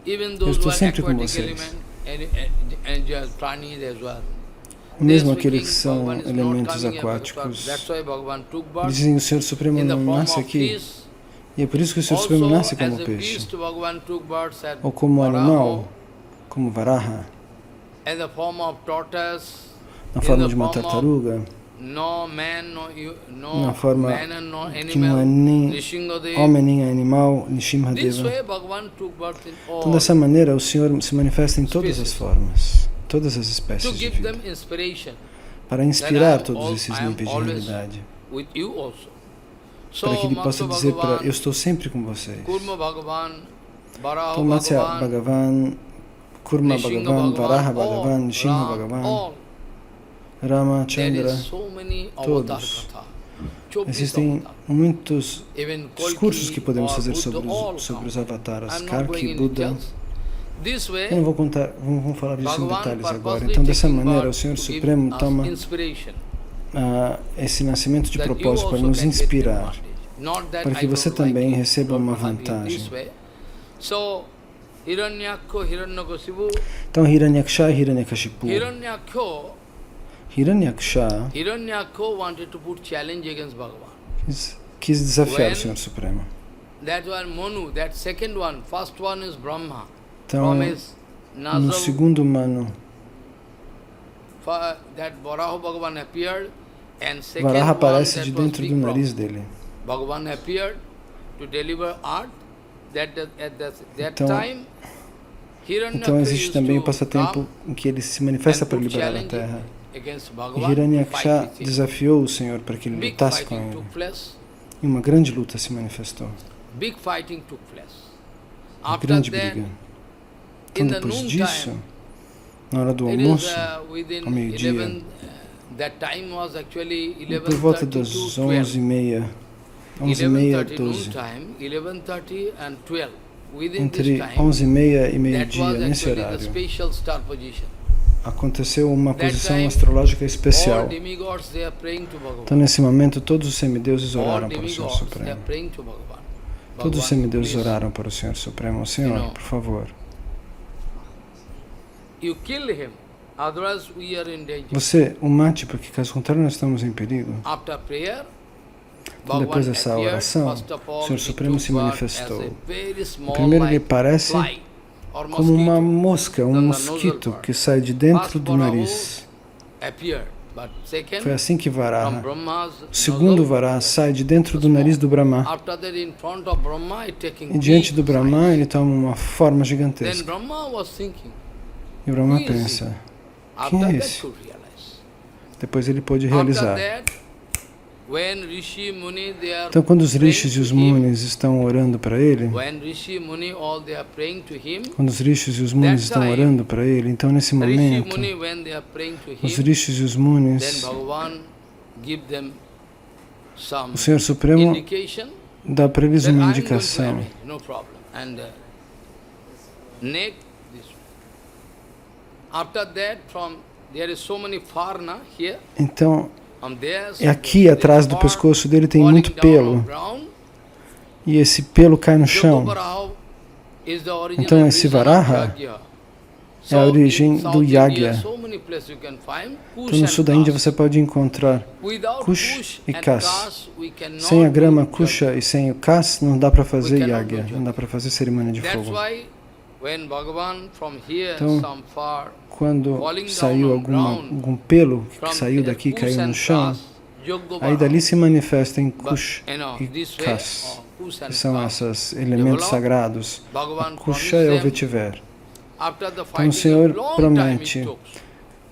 eu estou sempre com vocês. Mesmo aqueles que são elementos aquáticos, dizem o Senhor Supremo não nasce aqui. E é por isso que o Senhor Supremo nasce como peixe, ou como animal, como Varaha, na forma de uma tartaruga, na forma que não é nem homem nem animal, Nishimhadeva. Então, dessa maneira, o Senhor se manifesta em todas as formas, todas as espécies de vida, para inspirar todos esses níveis de realidade. Para que ele possa dizer para eu estou sempre com vocês. Então, Matsya Bhagavan, Kurma Bhagavan, Varaha Bhagavan, Nishimha Bhagavan, Ramachandra, todos. Existem muitos discursos que podemos fazer sobre os avataras, Kalki, Buda. Eu não vou contar, vamos falar disso em detalhes agora. Então, dessa maneira, o Senhor Supremo toma esse nascimento de propósito para nos inspirar, para que você também receba uma vantagem. Então, Hiranyaksha e Hiranyakashipu. Hiranyaksha quis desafiar o Senhor Supremo. Então, no segundo Manu, Varaha aparece de dentro do nariz dele. Então existe também o passatempo em que ele se manifesta para liberar a terra. E Hiranyaksha desafiou o Senhor para que ele lutasse com ele. E uma grande luta se manifestou. Uma grande briga. Então depois disso, na hora do almoço, ao meio-dia, por volta das 11h30, 12. Entre 11h30 e meio-dia, nesse horário, aconteceu uma posição astrológica especial. Então, nesse momento, todos os semideuses oraram para o Senhor Supremo. Todos os semideuses oraram para o Senhor Supremo. Senhor, por favor, você o mate, porque caso contrário nós estamos em perigo. Então, depois dessa oração, o Senhor Supremo se manifestou. Primeiro ele parece como uma mosca, um mosquito que sai de dentro do nariz. Foi assim que Varaha, o segundo Varaha, sai de dentro do nariz do Brahma. E diante do Brahma ele toma uma forma gigantesca. E o Brahma pensa, quem é esse? Depois ele pôde realizar. Então, quando os rishis e os munis estão orando para ele, então nesse momento, os rishis e os munis, o Senhor Supremo dá para eles uma indicação. Então, aqui atrás do pescoço dele tem muito pelo, e esse pelo cai no chão. Então esse Varaha é a origem do Yagya. Então no sul da Índia você pode encontrar Kush e Kas. Sem a grama Kusha e sem o Kas não dá para fazer Yagya, não dá para fazer cerimônia de fogo. Então, quando saiu algum pelo que saiu daqui e caiu no chão, aí dali se manifesta em Kush e Kas, que são esses elementos sagrados. A Kusha é o vetiver. Então o Senhor promete,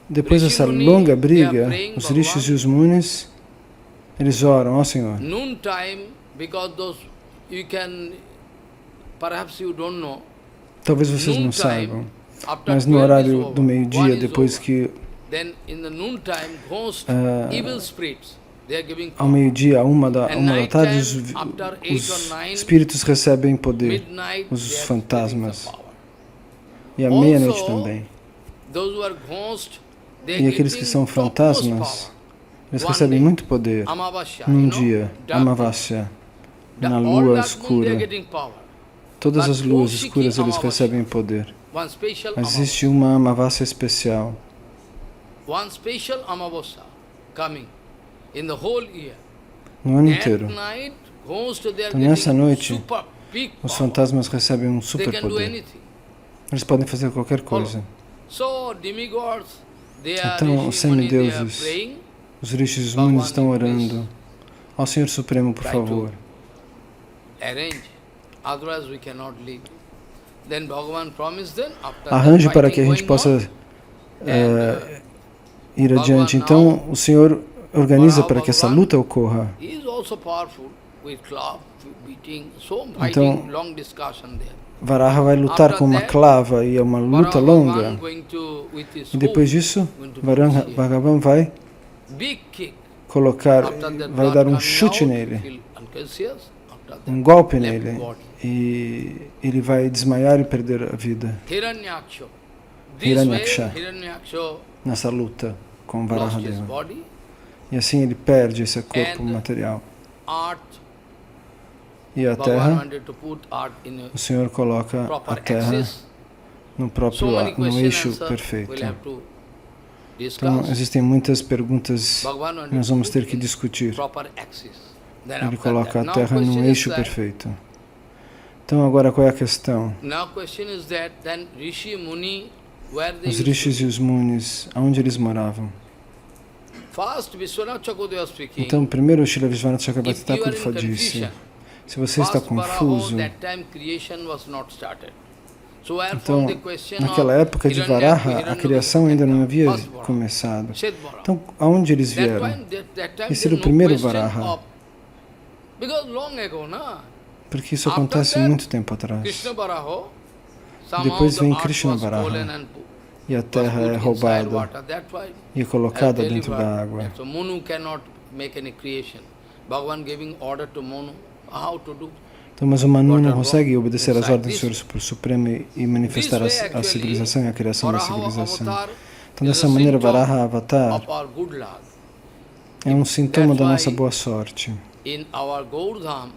depois dessa longa briga, os rishis e os munis, eles oram, ó Senhor. Talvez vocês não saibam, mas no horário do meio-dia, depois que ao meio-dia, a uma da tarde, os espíritos recebem poder, os fantasmas, e à meia-noite também. E aqueles que são fantasmas, eles recebem muito poder num dia, Amavasya, na lua escura. Todas as luas escuras eles recebem poder. Mas existe uma Amavasya especial. No ano inteiro. Então, nessa noite, os fantasmas recebem um superpoder. Eles podem fazer qualquer coisa. Então, os semideuses, os rishis e os munis estão orando. Ao Senhor Supremo, por favor. Arranje para que a gente possa ir adiante. Então, o Senhor organiza para que essa luta ocorra. Então, Varaha vai lutar com uma clava e é uma luta longa. E depois disso, Bhagavan vai vai dar um chute nele, um golpe nele, e ele vai desmaiar e perder a vida. Hiranyaksha, nessa luta com Varahadeva. E assim ele perde esse corpo material. earth, E a Bhagavan terra, wanted to put earth in o Senhor coloca a a proper terra axis. no So próprio many no questions, eixo sir, perfeito. we'll have to Então, discuss. existem muitas perguntas Bhagavan que wanted nós to vamos put ter que in discutir. proper axis. Then Ele after coloca that. a Now terra question num is eixo that- perfeito. Então, agora qual é a questão? Now question is that then Rishi Muni, where they Os used to rishis e os munis, aonde eles moravam? First, Vishwanath Chakravarti speaking. Então, primeiro o Srila Vishwanath If Chakrabarti you are in Thakur disse, confusion, se você está first Varaha, confuso, that time creation was not started. So where então, from the question naquela of época de Hiranyaksha, Varaha, a Hiranyakashipu criação ainda não havia first Varaha, começado. Shet Varaha. Então, aonde eles That vieram? time Esse era o there no primeiro question Varaha. of- because long ago, na? Porque isso After acontece that, muito tempo atrás. Krishna Varaha, somehow Depois the vem earth Krishna was Varaha. stolen and E a was terra put é inside roubada water. That's why e é colocada as dentro da delivered. água. So Manu cannot make any creation. Bhagavan giving order to Manu how to do. Então, mas o Manu não consegue obedecer às ordens do Senhor Supremo e manifestar a civilização e a criação da Varaha civilização. Avatar Então, is dessa a maneira, symptom Varaha Avatar of our good luck. é um sintoma da nossa boa sorte. In our Gaurdham,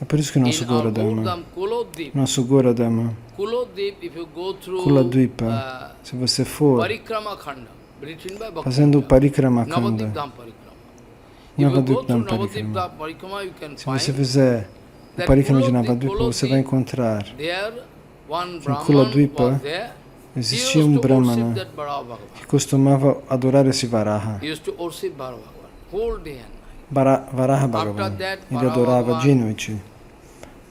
É por isso que o nosso in our Gauradama, Gaurdham, Kulodip, nosso Gauradama, if you go through Kuladvipa, se você for Parikrama Khanda, written by fazendo o Bhakti, Parikrama Navadip Kanda, Dham Parikrama. If you go Navadvip through Dham Navadip Parikrama, Dham Parikrama, you can se você find fizer o that Parikrama de Kuladvipa, Navadvipa, você vai encontrar there one Brahman Kuladvipa was there. He existia used um to worship Brahmana that Varaha Bhagavan. que costumava adorar esse Varaha, He used to worship Varaha Bhagavan whole day and night. Varaha Bhagavan. Ele adorava dia e noite.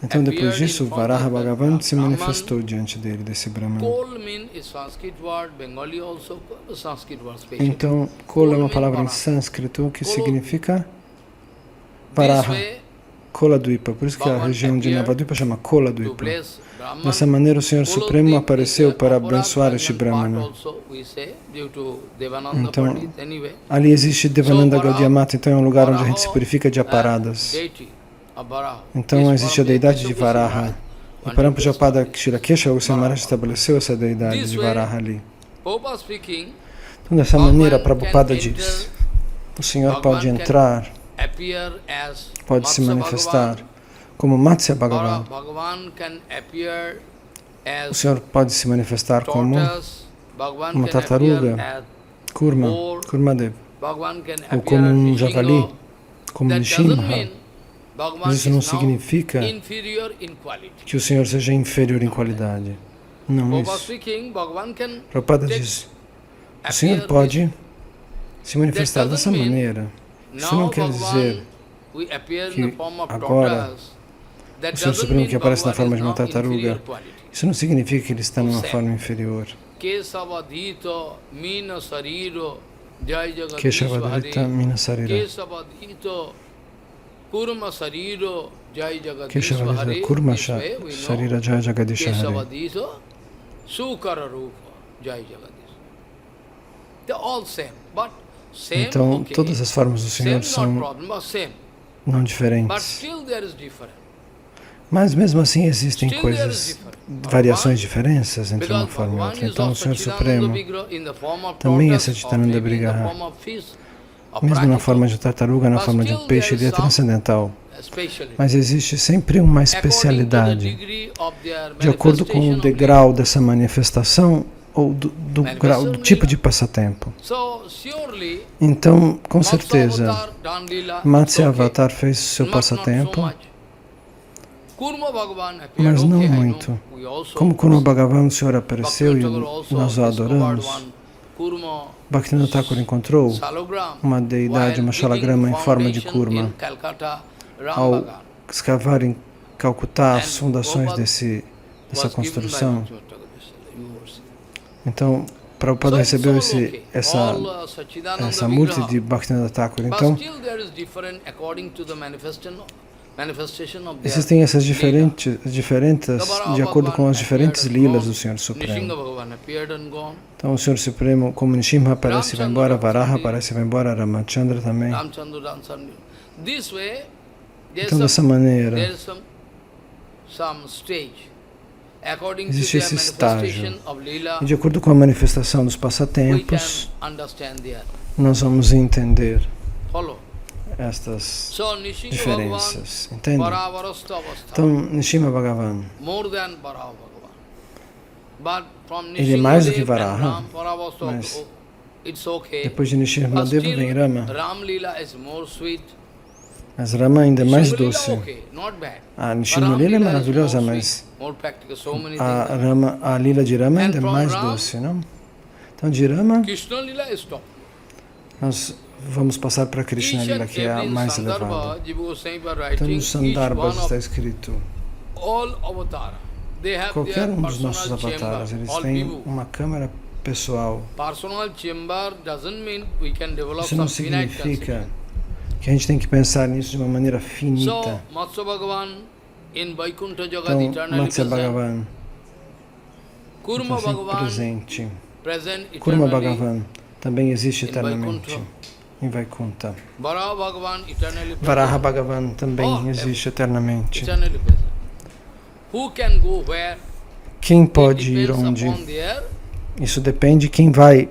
Então, depois disso, Varaha Bhagavan se manifestou diante dele, desse Brahmana. Kol mean is Sanskrit word, Bengali also Sanskrit word special. Então, Kola é uma palavra em sânscrito que significa Varaha, Koladvipa. Por isso que a região de Navadvipa chama To Koladvipa. bless Brahman. Dessa maneira, o Senhor Supremo Kuladvip apareceu is para a Aparad abençoar este Pranjan part Brahmana. also, we say, due to Devananda Então, Pandit, anyway. ali existe Devananda So, Gaudiya Mata, então é um lugar onde a gente se Varaha, purifica de aparadas. Deity of Varaha. Então, This existe a Param deidade de Kesha Varaha. Goswami E Parampujapada Kshirakesha Goswami Maharaj estabeleceu essa deidade This de way, Varaha ali. Prabhupada speaking, Então, dessa maneira, Bhagavan Prabhupada can diz, enter, o Senhor pode Bhagavan can entrar, appear as pode se Matsya manifestar Bhagavan. como Matsya Bhagavan. Bhagavan can appear O as Senhor pode se manifestar como tortoise. Bhagavan uma can tartaruga, appear as Kurma, boar. Kurmadev, Bhagavan can ou appear como um as javali, Nishinga. como That doesn't Nishimha. mean Bhagavan Mas isso não is now significa inferior in quality. que o Senhor seja inferior em qualidade. Não Prabhupada isso. speaking, Bhagavan can Prabhupada take- diz, o Senhor appear pode se manifestar That dessa doesn't mean maneira. Isso now não quer dizer we appear in que the form of agora tortoise. That o Senhor doesn't Supremo mean que aparece na Bhagavan forma is de uma now tartaruga, inferior quality. isso não significa que ele está numa forma inferior. Kesavadhito mina sariro jai Keshavadrita jagadishvare. Minasarira. Kesavadhito kurma sariro jai Keshavadrita jagadishvare. Kurma This way we know Sarira Jaya Jagadishahare. Kesavadito sukara rupa jai jagadish. They're all same, but same, Então, okay. todas as formas do Same Senhor not são problem, but same. não But diferentes. still there is difference. Mas mesmo assim existem Still there is coisas, difference. variações, diferenças entre uma Because forma e Bhagavan outra. is Então o also Senhor Satchidananda Supremo, Vigraha in the form of também é tortoise, or Satchidananda maybe in the Vigraha. form of fish, or mesmo na practical, forma de tartaruga, na forma de um peixe, ele é transcendental. especially. Mas existe sempre uma According to the especialidade, degree of their de acordo com o manifestation of degrau dessa manifestação ou do grau, do tipo de passatempo. Lila. So, surely, Então, com Matsya certeza, Avatar done Lila, Matsya it's okay, Avatar fez seu not so passatempo, much. Kurma Bhagavan appeared, mas não okay, I know. muito. We also Como Kurma Bhagavan, o Senhor apareceu e Bhaktivinoda Thakur also nós o discovered adoramos, one Kurma Bhaktivinoda Thakur encontrou Salagram uma deidade, uma while shalagrama em digging forma de foundation Kurma. in Calcutta, Ao Rambagan. escavar em Calcutá as And fundações Prabhupada dessa was given by construção, Bhaktivinoda Thakur, you were saying. então Prabhupada So it's recebeu all esse, okay. essa All, Satchidananda essa murti Vigraha. de Bhaktivinoda Thakur. But Então, still there is different according to the manifestation of their existem essas Lila. diferentes de acordo com as diferentes lilas do Senhor Nishinga Supremo. Bhagavan appeared and gone. Então, o Senhor Supremo, como Nishimha aparece e vai embora, Varaha aparece e vai embora, Ramachandra também. Ramchandra. This way, Então, dessa maneira, there is some stage. According to existe their esse estágio. manifestation of Lila, E de acordo com a manifestação dos we can passatempos, understand their. nós vamos entender follow. estas So Nrsimha diferenças, Bhagavan, entende? Paravarasta Avastha, Então, Nrsimha Bhagavan, more than Varaha Bhagavan. But from ele é mais do que Nrsimha Varaha, Ram, Paravastha, mas it's okay. depois de But Nrsimhadev vem still, Rama, Ram Lila is more sweet. mas Rama ainda é mais Nrsimha Lila, doce. okay, not bad. A Nrsimha Lila é maravilhosa, more mas sweet, more practical, so many a Lila de Rama ainda é And from mais Ram, doce, não? Então, de Rama, things. Krishna Lila is top. nós vamos passar para Krishna Each Lila, and que é a every mais Sandarbha, elevada. Jiva Goswami was Então, writing, nos each one Sandarbhas está of escrito, all avatara. They have qualquer their dos nossos personal avatares, chamber, eles all têm people. uma câmara pessoal. Personal chamber doesn't mean we can develop Isso não some finite significa concept. que a gente tem que pensar nisso de uma maneira So, finita. Matsya Bhagavan in Vaikuntha Jagat Então, eternally Matsya present. Bhagavan Kurma está sempre Bhagavan presente. present Kurma eternally. Bhagavan também existe in eternamente Vaikuntha. em Vaikuntha. Varaha Bhagavan eternally present. Varaha Bhagavan também Oh, existe eternamente. Eternally present. Who can go where? Quem It pode ir depends onde? upon their Isso depende quem vai.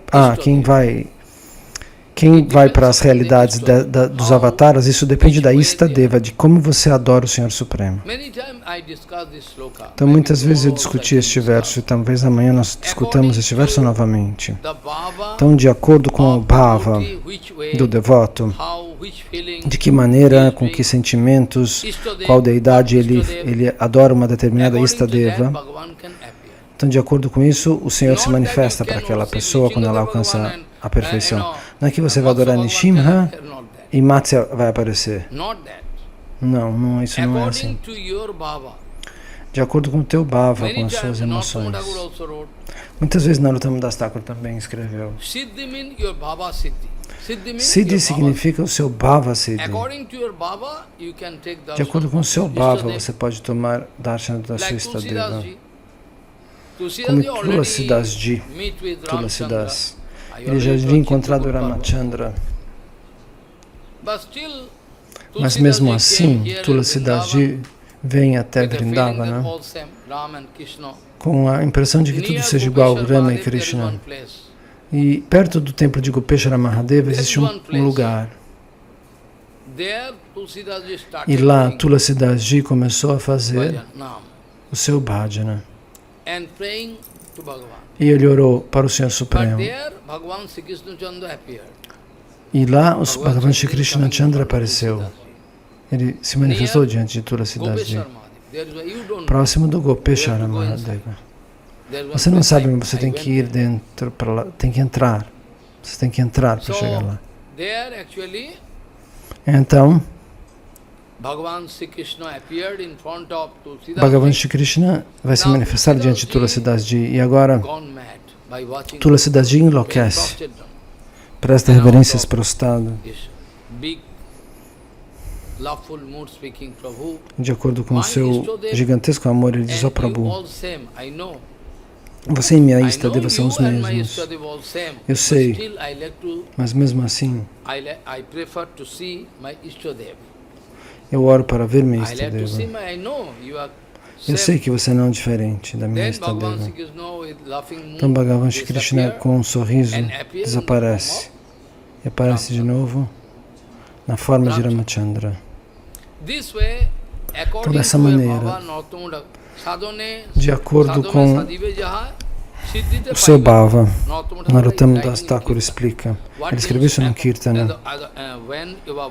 Quem vai para as realidades dos avataras, isso depende da Istadeva, de como você adora o Senhor Supremo. many times I discuss this sloka. Então muitas vezes eu Maybe discuti tomorrow este I can verso e talvez amanhã nós discutamos este verso novamente. The bhava Então, de acordo com o of bhava devotee, which way, do devoto, how, which feeling, de que maneira, com que sentimentos, qual deidade ele adora uma determinada according to that, Istadeva. Bhagavan can appear. Então, de acordo com isso, o Senhor se manifesta para aquela pessoa quando ela alcança a perfeição. Não é que você vai adorar Nrsimha e Matsya vai aparecer. Not that. Não, isso não é assim. According to your bhava. De acordo com o teu bhava, com Many as suas times, emoções. Narottam Thakur also wrote, Muitas vezes Narottam Das Thakur também escreveu. Siddhi means your bhava siddhi. Siddhi means Siddhi your significa o seu bhava siddhi. According to your bhava, you can take darshan De acordo com o seu of bhava, Istadeva. você pode tomar darshan da sua Like Istadeva. Tulsidas Como Ji already Tulasidas Ji, meet with Ramchandra. Tulasidas, I ele já already havia told encontrado Chitrakuta Parva. Ramachandra. But still, Mas Tulsidas mesmo Ji assim, came here in Tulasidas Vrindavan Ji vem até with the feeling that Vrindavana all same, Ram and Krishna. com a impressão de que tudo Near seja igual, Gopeshwar Rama e Mahadev, there is Krishna. one place. E perto do templo de Gopeshwara Mahadeva existe um lugar. There, Tulsidas Ji started E lá doing Tulasidas Ji começou a fazer bhajan, Nam, o seu bhajana. and praying to Bhagavan. E ele orou para o Senhor But Supremo. there, Bhagavan Sri Krishna Chandra appeared. E lá o Bhagavan Shri Sri Krishna coming Chandra from apareceu. Tulsidas Ji. Ele se manifestou diante de Tulasidas Ji, Gopeshwar Mahadev. There is a, you don't know. próximo do Gopeshwara You have to go Mahadeva. There is one Você não place sabe, I- mas você I tem went que ir there. dentro para lá, tem que entrar. Você tem que entrar para So, chegar lá. there actually, Então, Bhagavan Sri Krishna appeared in front of Tulsidas Bhagavan Ji, Shri Krishna vai se manifestar diante de Tulasidas Ji. E agora, gone mad by watching Tulasidas Ji enlouquece. prostrate down. Presta reverências prostrado. This big, loveful mood speaking Prabhu. De acordo com o seu gigantesco amor, ele diz ao And you Prabhu: all same, I know. você e minha I know Istadeva são os you and my mesmos. Istadeva all same. Eu sei. But still I like to, Mas mesmo assim, I prefer to see my Istadeva. eu oro para ver minha I like to see Istadeva. my, I know you are Eu same. sei que você não é diferente da minha Then Bhagavan Istadeva. Sri Krishna with laughing mood Então Bhagavan Shri Krishna disappear com um sorriso and appear in desaparece. the E aparece de novo na forma de Ramachandra. This way, according dessa to maneira, Bhava Narottam Sadhane, de acordo Sadhane com Sadive Jaha, Siddhite o seu Paiva. bhava, Narottam Narottam is Das writing in Thakur Kirtan. explica. What Ele escreveu isso no means, Kirtana.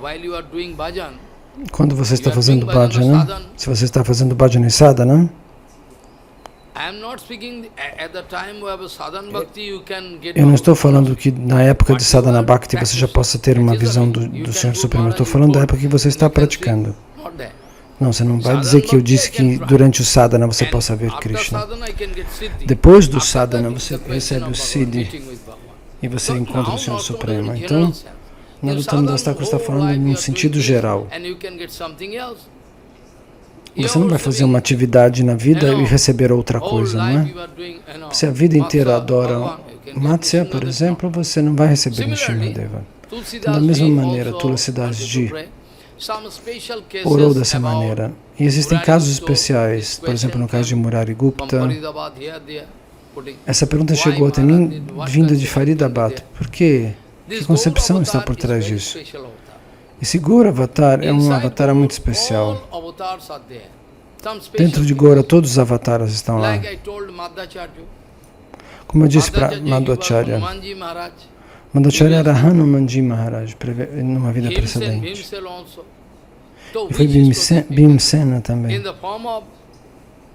while you are doing bhajan, Quando você está you are fazendo doing bhajana bhajana, sadhana. se você está fazendo bhajana e sadhana, I am not speaking at the time of sadhana bhakti you can get. eu não estou falando que na época de sadhana bhakti você já possa ter uma visão do Senhor Supremo. Eu estou falando da época que você está praticando. Not that. Não, você não vai dizer que eu disse que durante o sadhana você possa ver After Krishna. sadhana I can get siddhi. Depois do After sadhana that, você it's the recebe o question of siddhi meeting with Bhagavan. e você So encontra now o Senhor Narottam Supremo. in Então, general sense. In Narottam Das sadhana, Thakur está whole falando life num you are sentido doing this geral. and you can get something else. Você não vai fazer uma atividade na vida e receber outra coisa, não é? Se a vida inteira adora Matsya, por exemplo, você não vai receber Nrsimhadeva. Então, da mesma maneira, Tulasidas Ji orou dessa maneira. E existem casos especiais, por exemplo, no caso de Murari Gupta. Essa pergunta chegou até mim vinda de Faridabad. Por quê? Que concepção está por trás disso? Esse Gaura Avatar é um avatar muito especial. All avatars are there. Some special Dentro de things. Gaura, todos os avataras estão lá. Like I told Madhacharya. Como eu disse para Madhvacharya, Hanumanji Maharaj. Madhvacharya era Hanumanji Maharaj numa vida precedente. Bhimsen also. So E foi which is protected. Bhimsena In também. the form of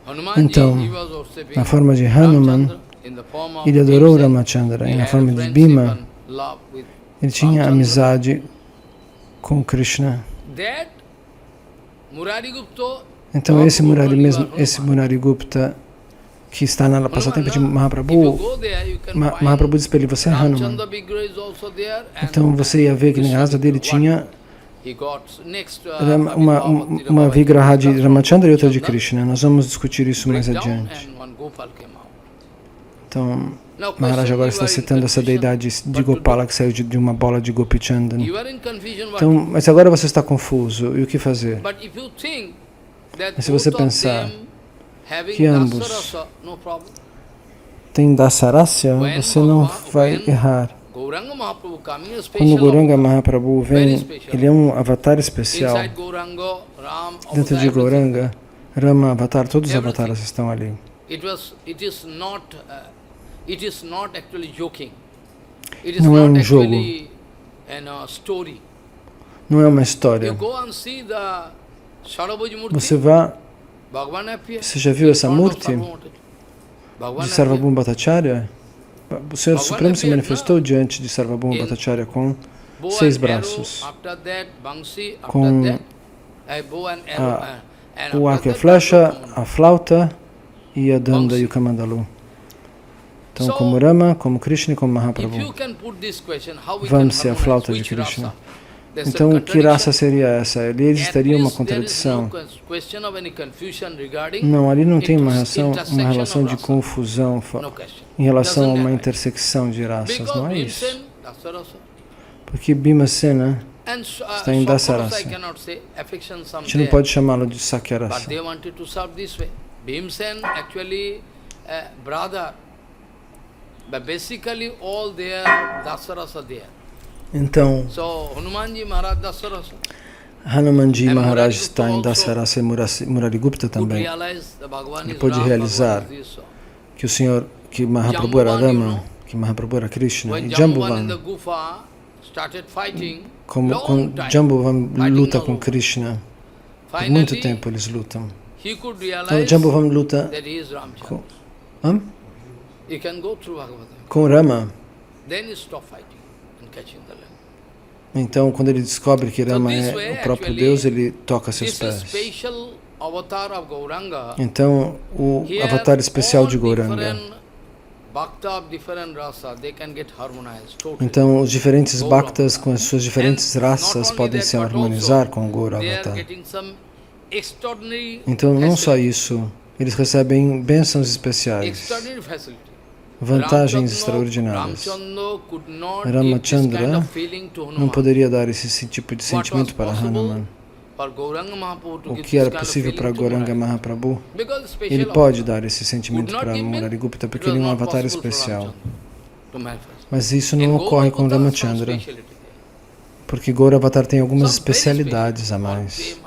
Hanumanji, Então, he was worshipping na forma de Hanuman, Ramchandra. In the form of ele adorou Bhimsen, Ramachandra. he E na had forma de friendship Bhima, and love with ele tinha Ramchandra. amizade com Krishna. That Murari Gupta, Então Prabhu esse Murari told mesmo, you are esse Hanuman. Murari Gupta, que está na passatempo de If you Mahaprabhu, go there, you can Mahaprabhu find disse para ele, você é Hanuman. Ramchandra Vigraha is also there, and Então você ia ver que na Krishna casa dele Vigraha. tinha He got next, uma Vigraha de Ramachandra e outra de Krishna. Nós vamos discutir isso mais adiante. Então, Maharaj agora está citando essa deidade de Gopala que saiu de uma bola de Gopi Chandan. Então, mas agora você está confuso. E o que fazer? Mas se você pensar que ambos têm Dasarasya, você não vai errar. Quando Gauranga Mahaprabhu vem, ele é um avatar especial. Dentro de Gauranga, Rama Avatar, todos os avataras estão ali. Não é um jogo. Não é uma história. Você você já viu essa Murti de Sarvabhauma Bhattacharya? O Senhor Supremo se manifestou diante de Sarvabhauma Bhattacharya com 6 braços, com o arco e a flecha, a flauta e a danda e o kamandalu. Então, como Rama, como Krishna e como Mahaprabhu. Vamsi, a flauta de Krishna. Então, que raça seria essa? Ali existiria uma contradição. Não, ali não tem uma relação de confusão em relação a uma intersecção de raças, não é isso. Porque Bhimasena está em Dasarasa. A gente não pode chamá-lo de Sakyarasa. Então, Hanumanji Maharaj está em Dasarasa e Murari Gupta também. Ele pôde realizar que o Senhor, que Mahaprabhu era Rama, que Mahaprabhu era Krishna, e Jambuvan, quando Jambuvan luta com Krishna, por muito tempo eles lutam. Então Jambuvan luta com Rama. Então, quando ele descobre que Rama é o próprio Deus, ele toca seus pés. Então, o avatar especial de Gauranga. Então, os diferentes bhaktas com as suas diferentes raças podem se harmonizar com o Gaura Avatar. Então, não só isso, eles recebem bênçãos especiais, vantagens extraordinárias. Ramachandra não poderia dar esse tipo de sentimento para Hanuman. O que era possível para Gauranga Mahaprabhu, ele pode dar esse sentimento para Murari Gupta, porque ele é um avatar especial. Mas isso não ocorre com Ramachandra, porque Gaura Avatar tem algumas especialidades a mais.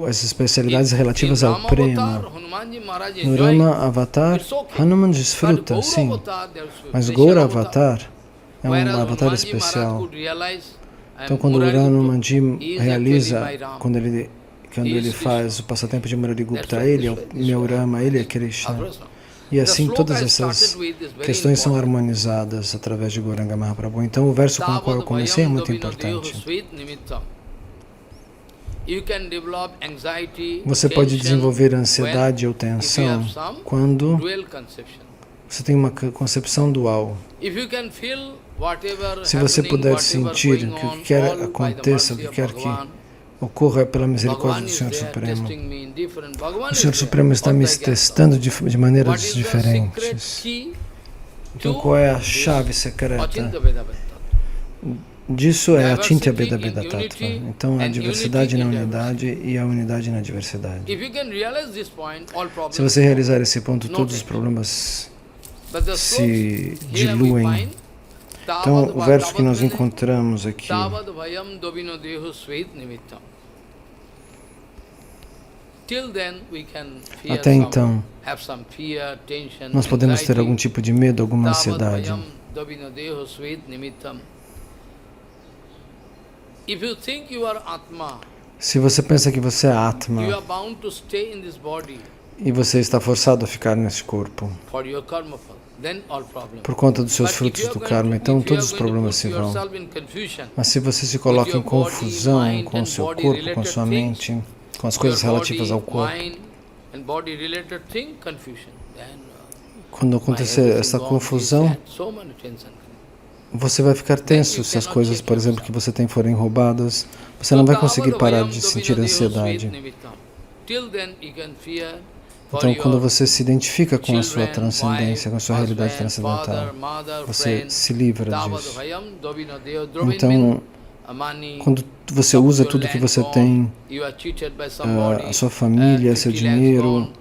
As especialidades relativas ao prema. No Rama Avatar, Hanuman desfruta, sim, mas Gaura Avatar é um avatar especial. Então, quando o Hanumanji realiza, quando ele faz o passatempo de Murari Gupta, ele é o meu Rama, ele é Krishna. E assim, todas essas questões são harmonizadas através de Gauranga Mahaprabhu. Então, o verso com o qual eu comecei é muito importante. Você pode desenvolver ansiedade ou tensão quando você tem uma concepção dual. Se você puder sentir que o que quer aconteça, o que quer que ocorra pela misericórdia do Senhor Supremo, o Senhor Supremo está me testando de maneiras diferentes. Então, qual é a chave secreta? Disso é a Chintya Bheda Bheda Tattva. Então, a diversidade na unidade e a unidade na diversidade. Se você realizar esse ponto, todos os problemas se diluem. Então, o verso que nós encontramos aqui, até então, nós podemos ter algum tipo de medo, alguma ansiedade. Se você pensa que você é Atma e você está forçado a ficar nesse corpo por conta dos seus frutos do karma, então todos os problemas se vão. Mas se você se coloca em confusão com o seu corpo, com sua mente, com as coisas relativas ao corpo, quando acontecer essa confusão, você vai ficar tenso se as coisas, por exemplo, que você tem forem roubadas. Você não vai conseguir parar de sentir ansiedade. Então, quando você se identifica com a sua transcendência, com a sua realidade transcendental, você se livra disso. Então, quando você usa tudo que você tem, a sua família, seu dinheiro,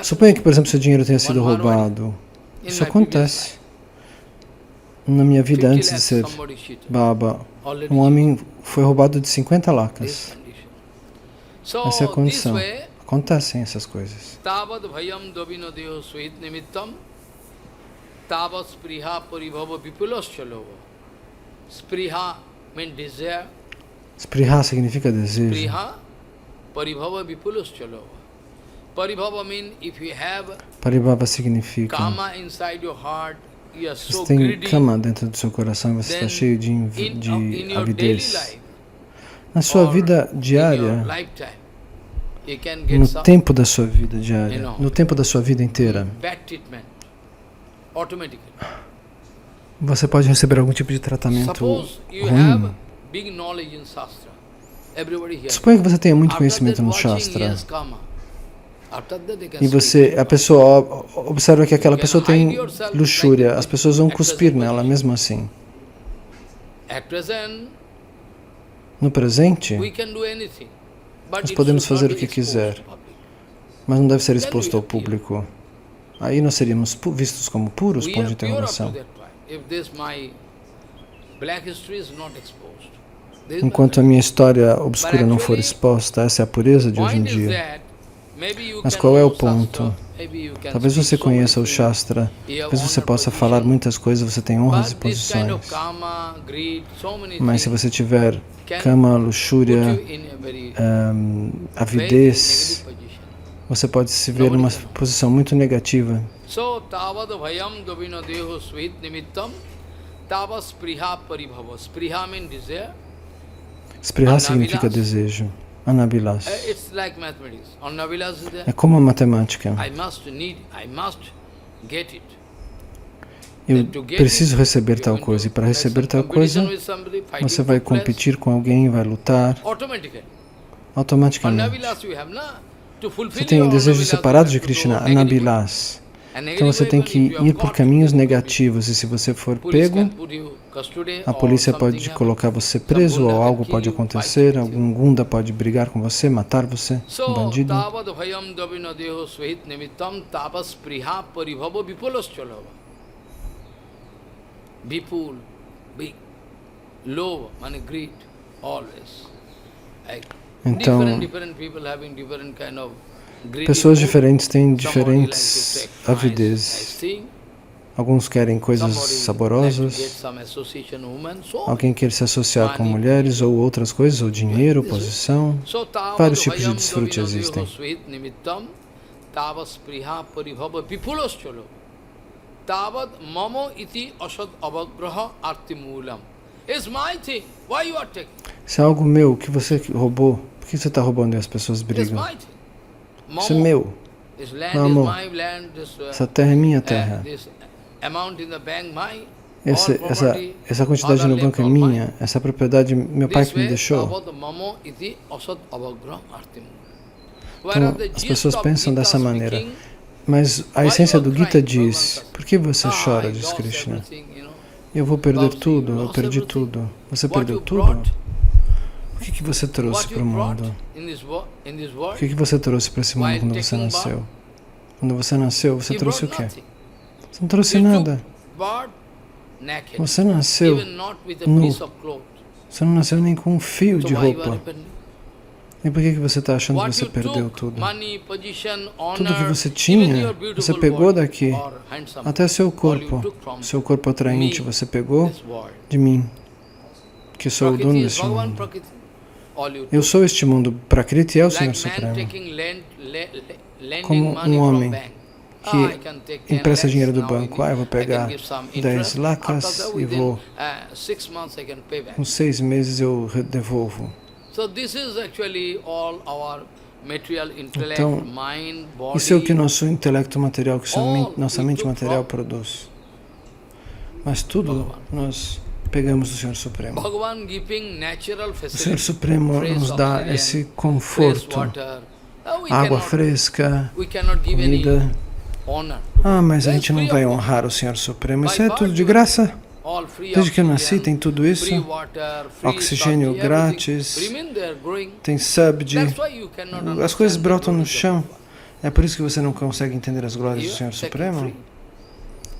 suponha que, por exemplo, seu dinheiro tenha sido roubado. Isso acontece. Na minha vida, antes de ser Baba, um homem foi roubado de 50 lakhs. Essa é a condição. Acontecem essas coisas. Spriha significa desejo. Paribhava significa você tem kama dentro do seu coração e você está cheio de avidez. Na sua vida diária, no tempo da sua vida diária, no tempo da sua vida inteira, você pode receber algum tipo de tratamento ruim. Suponha que você tenha muito conhecimento no Shastra. E a pessoa observa que aquela pessoa tem luxúria, as pessoas vão cuspir nela mesmo assim. No presente, nós podemos fazer o que quiser, mas não deve ser exposto ao público. Aí nós seríamos vistos como puros, ponto de interrogação. Enquanto a minha história obscura não for exposta, essa é a pureza de hoje em dia. Mas qual é o ponto? Talvez você conheça o Shastra, talvez você possa falar muitas coisas, você tem honras e posições. Mas se você tiver kama, luxúria, avidez, você pode se ver numa posição muito negativa. Spriha significa desejo. Anabilas. É como a matemática. Eu preciso receber tal coisa, e para receber tal coisa, você vai competir com alguém, vai lutar automaticamente. Você tem desejos separados de Krishna, Anabilas. Então você tem que ir por caminhos negativos, e se você for pego, a polícia pode colocar você preso, ou algo pode acontecer, algum gunda pode brigar com você, matar você, um bandido. Então, pessoas diferentes têm diferentes avidezes. Alguns querem coisas saborosas, alguém quer se associar com mulheres ou outras coisas, ou dinheiro, posição. Vários tipos de desfrute existem. Isso é algo meu que você roubou. Por que você está roubando e as pessoas brigam? Isso é meu. Mamo, essa terra é minha terra. Essa quantidade no banco é minha. Essa propriedade meu pai que me deixou. Então, as pessoas pensam dessa maneira. Mas a essência do Gita diz: por que você chora, diz Krishna? Eu vou perder tudo, eu perdi tudo. Você perdeu tudo? O que você trouxe para o mundo? O que você trouxe para esse mundo quando você nasceu? Quando você nasceu, você trouxe o quê? Você não trouxe nada. naked, Você nasceu even not with a nu. piece of cloth. Você não nasceu nem com um fio So de why you are roupa. repenting? E por que você está achando que What você you perdeu took, tudo? money, position, Tudo que honor, você even tinha, your você beautiful pegou body daqui. or handsome, Até seu all you corpo. took from Seu corpo atraente, me, você pegou this world. de mim, que sou o dono Prakriti is deste Bhagavan mundo. Prakriti. All you Eu took. sou este mundo. Prakriti é o Senhor Like man Supremo. taking lending Como money um from homem bank. que I can take 10 empresta lakhs dinheiro do now banco. in Eu vou it. I can pegar give some 10 interest. lacas After that, e within vou, 6 months I can pay back. com 6 meses eu devolvo. So this is actually all our material intellect, Então, mind, body. isso é o que nosso intelecto material, que all nossa we mente took material from produz. Mas tudo nós pegamos do Senhor Supremo. Bhagavan giving natural O Senhor facilities, Supremo fresh nos dá oxygen, esse fresh conforto, water. We água cannot- fresca, we cannot give any comida. honor. Ah, mas a That's gente não free vai of honrar o Senhor Supremo. Isso By é tudo de virtue, graça. all free Desde que eu nasci oxygen, tem tudo isso. free water, free Oxigênio study, grátis. everything. Remain there growing. Tem subde. That's why you cannot As understand coisas the brotam no glories of chão. Bhagavan. É por isso que você não consegue entender as glórias do You Senhor are taking Supremo. free.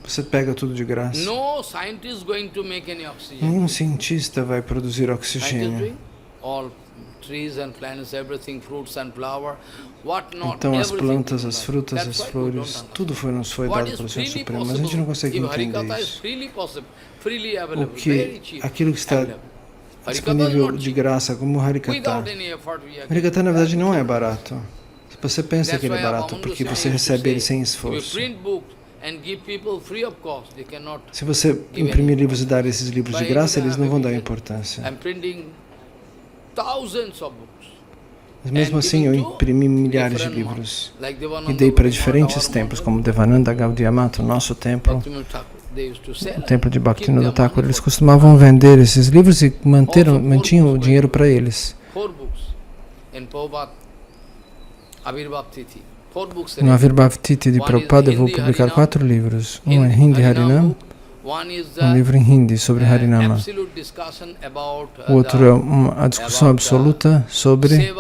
Você pega tudo de graça. No scientist going to make any oxygen. Nenhum cientista vai produzir Scientists oxigênio. doing all trees and plants, everything, fruits and flower, what not. Então as everything plantas, given as by. frutas, That's as why we don't flores, understand. tudo nos foi What dado is pelo Senhor freely Supremo, mas a gente não consegue If entender Harikatha is isso. freely possible, freely O available, que, very cheap, aquilo que está available. Harikatha is disponível not de cheap. graça, como o Harikata. Without any effort we are Harikata na verdade não é barato. Você pensa That's que ele é why barato Abhamanyu porque Swami você used to recebe say, ele sem if you esforço. print books and give people free of cost, they cannot. Se você imprimir livros e dar esses livros de But graça, even eles não vão dar I'm importância. printing thousands of books. Mas mesmo assim eu imprimi milhares de livros Like e Devananda dei para Gaudiya diferentes Math, our templos, mother, como Devananda Gaudiya Math, o nosso templo, Bhaktivinoda Thakur. They used to sell o templo de and keep Bhaktivinoda their Thakur. money Eles for costumavam vender esses livros e mantinham o dinheiro para eles. 4 books in Prabhupada Avirbhav Tithi. 4 books No Avirbhav Tithi de Prabhupada eu vou publicar 4 livros. Um é Hindi Harinam, um livro em Hindi sobre Harinama. O outro é a discussão absoluta sobre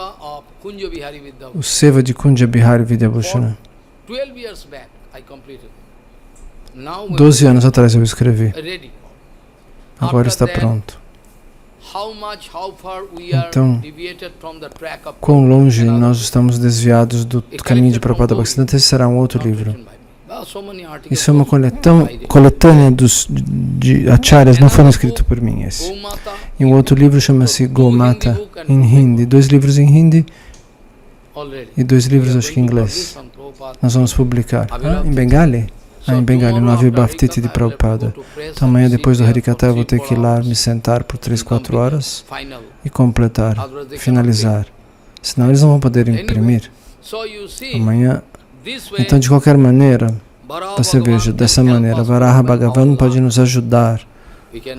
o Seva de Kunja Bihari Vidyabhushana. 12 anos atrás eu escrevi. Agora está pronto. Então, quão longe nós estamos desviados do caminho de Prabhupada Bhaktisiddhanta, esse será um outro livro. Isso é uma coletânea de acharyas, não foram escritos por mim esse. E um outro livro chama-se Gomata, em Hindi. 2 livros em Hindi e 2 livros, acho que em inglês. Nós vamos publicar. Em Bengali? Em Bengali, no Avirbhav Tithi de Prabhupada. Então amanhã, depois do Harikata, eu vou ter que ir lá me sentar por 3, 4 horas e completar, finalizar. Senão eles não vão poder imprimir. Amanhã, então de qualquer maneira, você veja, dessa maneira, Varaha Bhagavan pode nos ajudar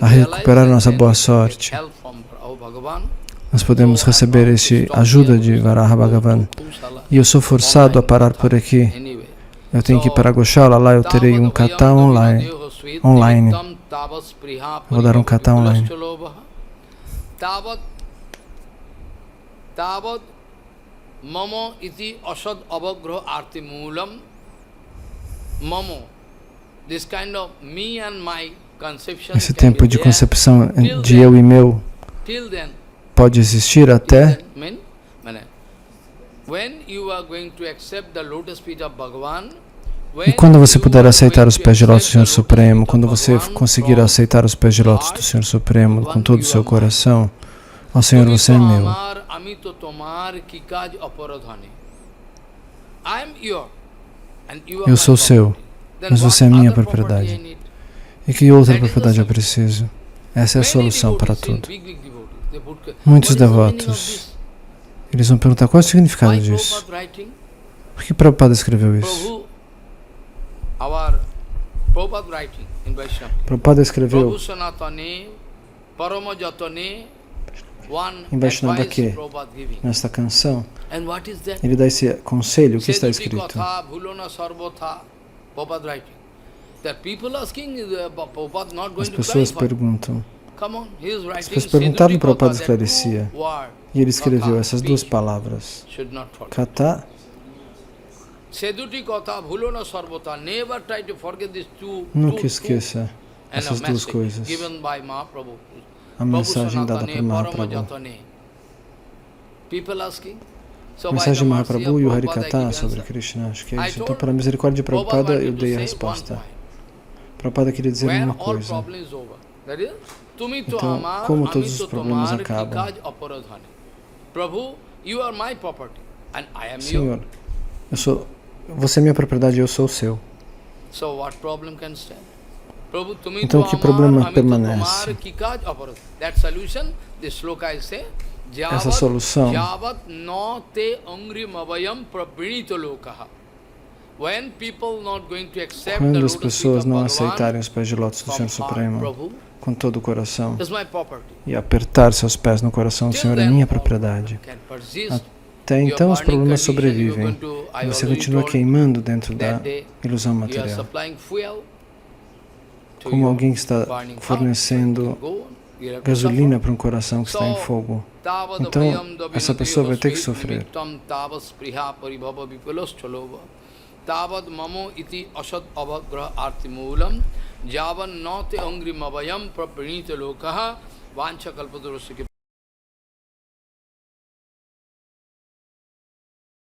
a recuperar nossa boa sorte. Nós podemos receber essa ajuda de Varaha Bhagavan. E eu sou forçado a parar por aqui. Eu tenho que ir para Goshala, lá eu terei um kata online. Eu vou dar um kata online. Mamo iti asad avagraha arti moolam. Mamo. This kind of me and my conception Esse can tempo be de there. concepção de eu e meu Till then, pode existir até e quando você puder aceitar os pés de lótus do Senhor Supremo, quando você conseguir aceitar os pés de lótus do Senhor Supremo com todo o seu coração, ó Senhor, você é meu. Eu sou seu, mas você é minha propriedade. E que outra propriedade eu preciso? Essa é a solução para tudo. Muitos devotos, eles vão perguntar qual é o significado disso. Por que Prabhupada escreveu isso? Prabhupada escreveu em Vaishnava que, nesta canção, ele dá esse conselho, o que está escrito. As pessoas perguntam. As pessoas perguntaram e Prabhupada esclarecia. E ele escreveu essas 2 palavras. Kata. Nunca esqueça And a essas duas message coisas. given by Mahaprabhu. A mensagem dada por Prabhu Mahaprabhu. Sanatane, People asking. So A by mensagem the de mercy Mahaprabhu of e o Prabhupada, I Harikata give sobre answer. Krishna, acho que é I isso. Então, told pela misericórdia de Prabhupada, Prabhupada eu wanted dei to a say one resposta. point. Prabhupada queria dizer When uma all coisa. problem is over, that is, Tumi to Então, amar, como ami todos to os problemas tomar, acabam. kikaj aparadhane. Prabhu, you are my property, and I am Senhor, yours. você é minha propriedade e eu sou o seu. So what problem can stand? Prabhu, Tumi Então, to que amar, problema ami to permanece? tomar, kikaj aparadhane. That solution, this sloka is say, Essa solução, Javat no te angrim avayam praprinito lokaha. When people not going to accept the quando as lotus feet pessoas of não Bhagavan aceitarem os pés de lótus do from Senhor heart, Supremo Prabhu, com todo o coração is my property. e apertar seus pés no coração do Till Senhor é then, minha all propriedade. can persist. Até Your então os burning problemas condition, you're sobrevivem going to- I e você already continua told queimando dentro da that day ilusão you are material. supplying fuel to Como your alguém que está burning heart, fornecendo so you can go on, you have to gasolina suffer. para um coração que está em fogo. Então, essa pessoa vai ter que sofrer. Tavad mamo iti asad avagrah artimulam javan nate angrim avayam prapranita lokaha vancha kalpadurasya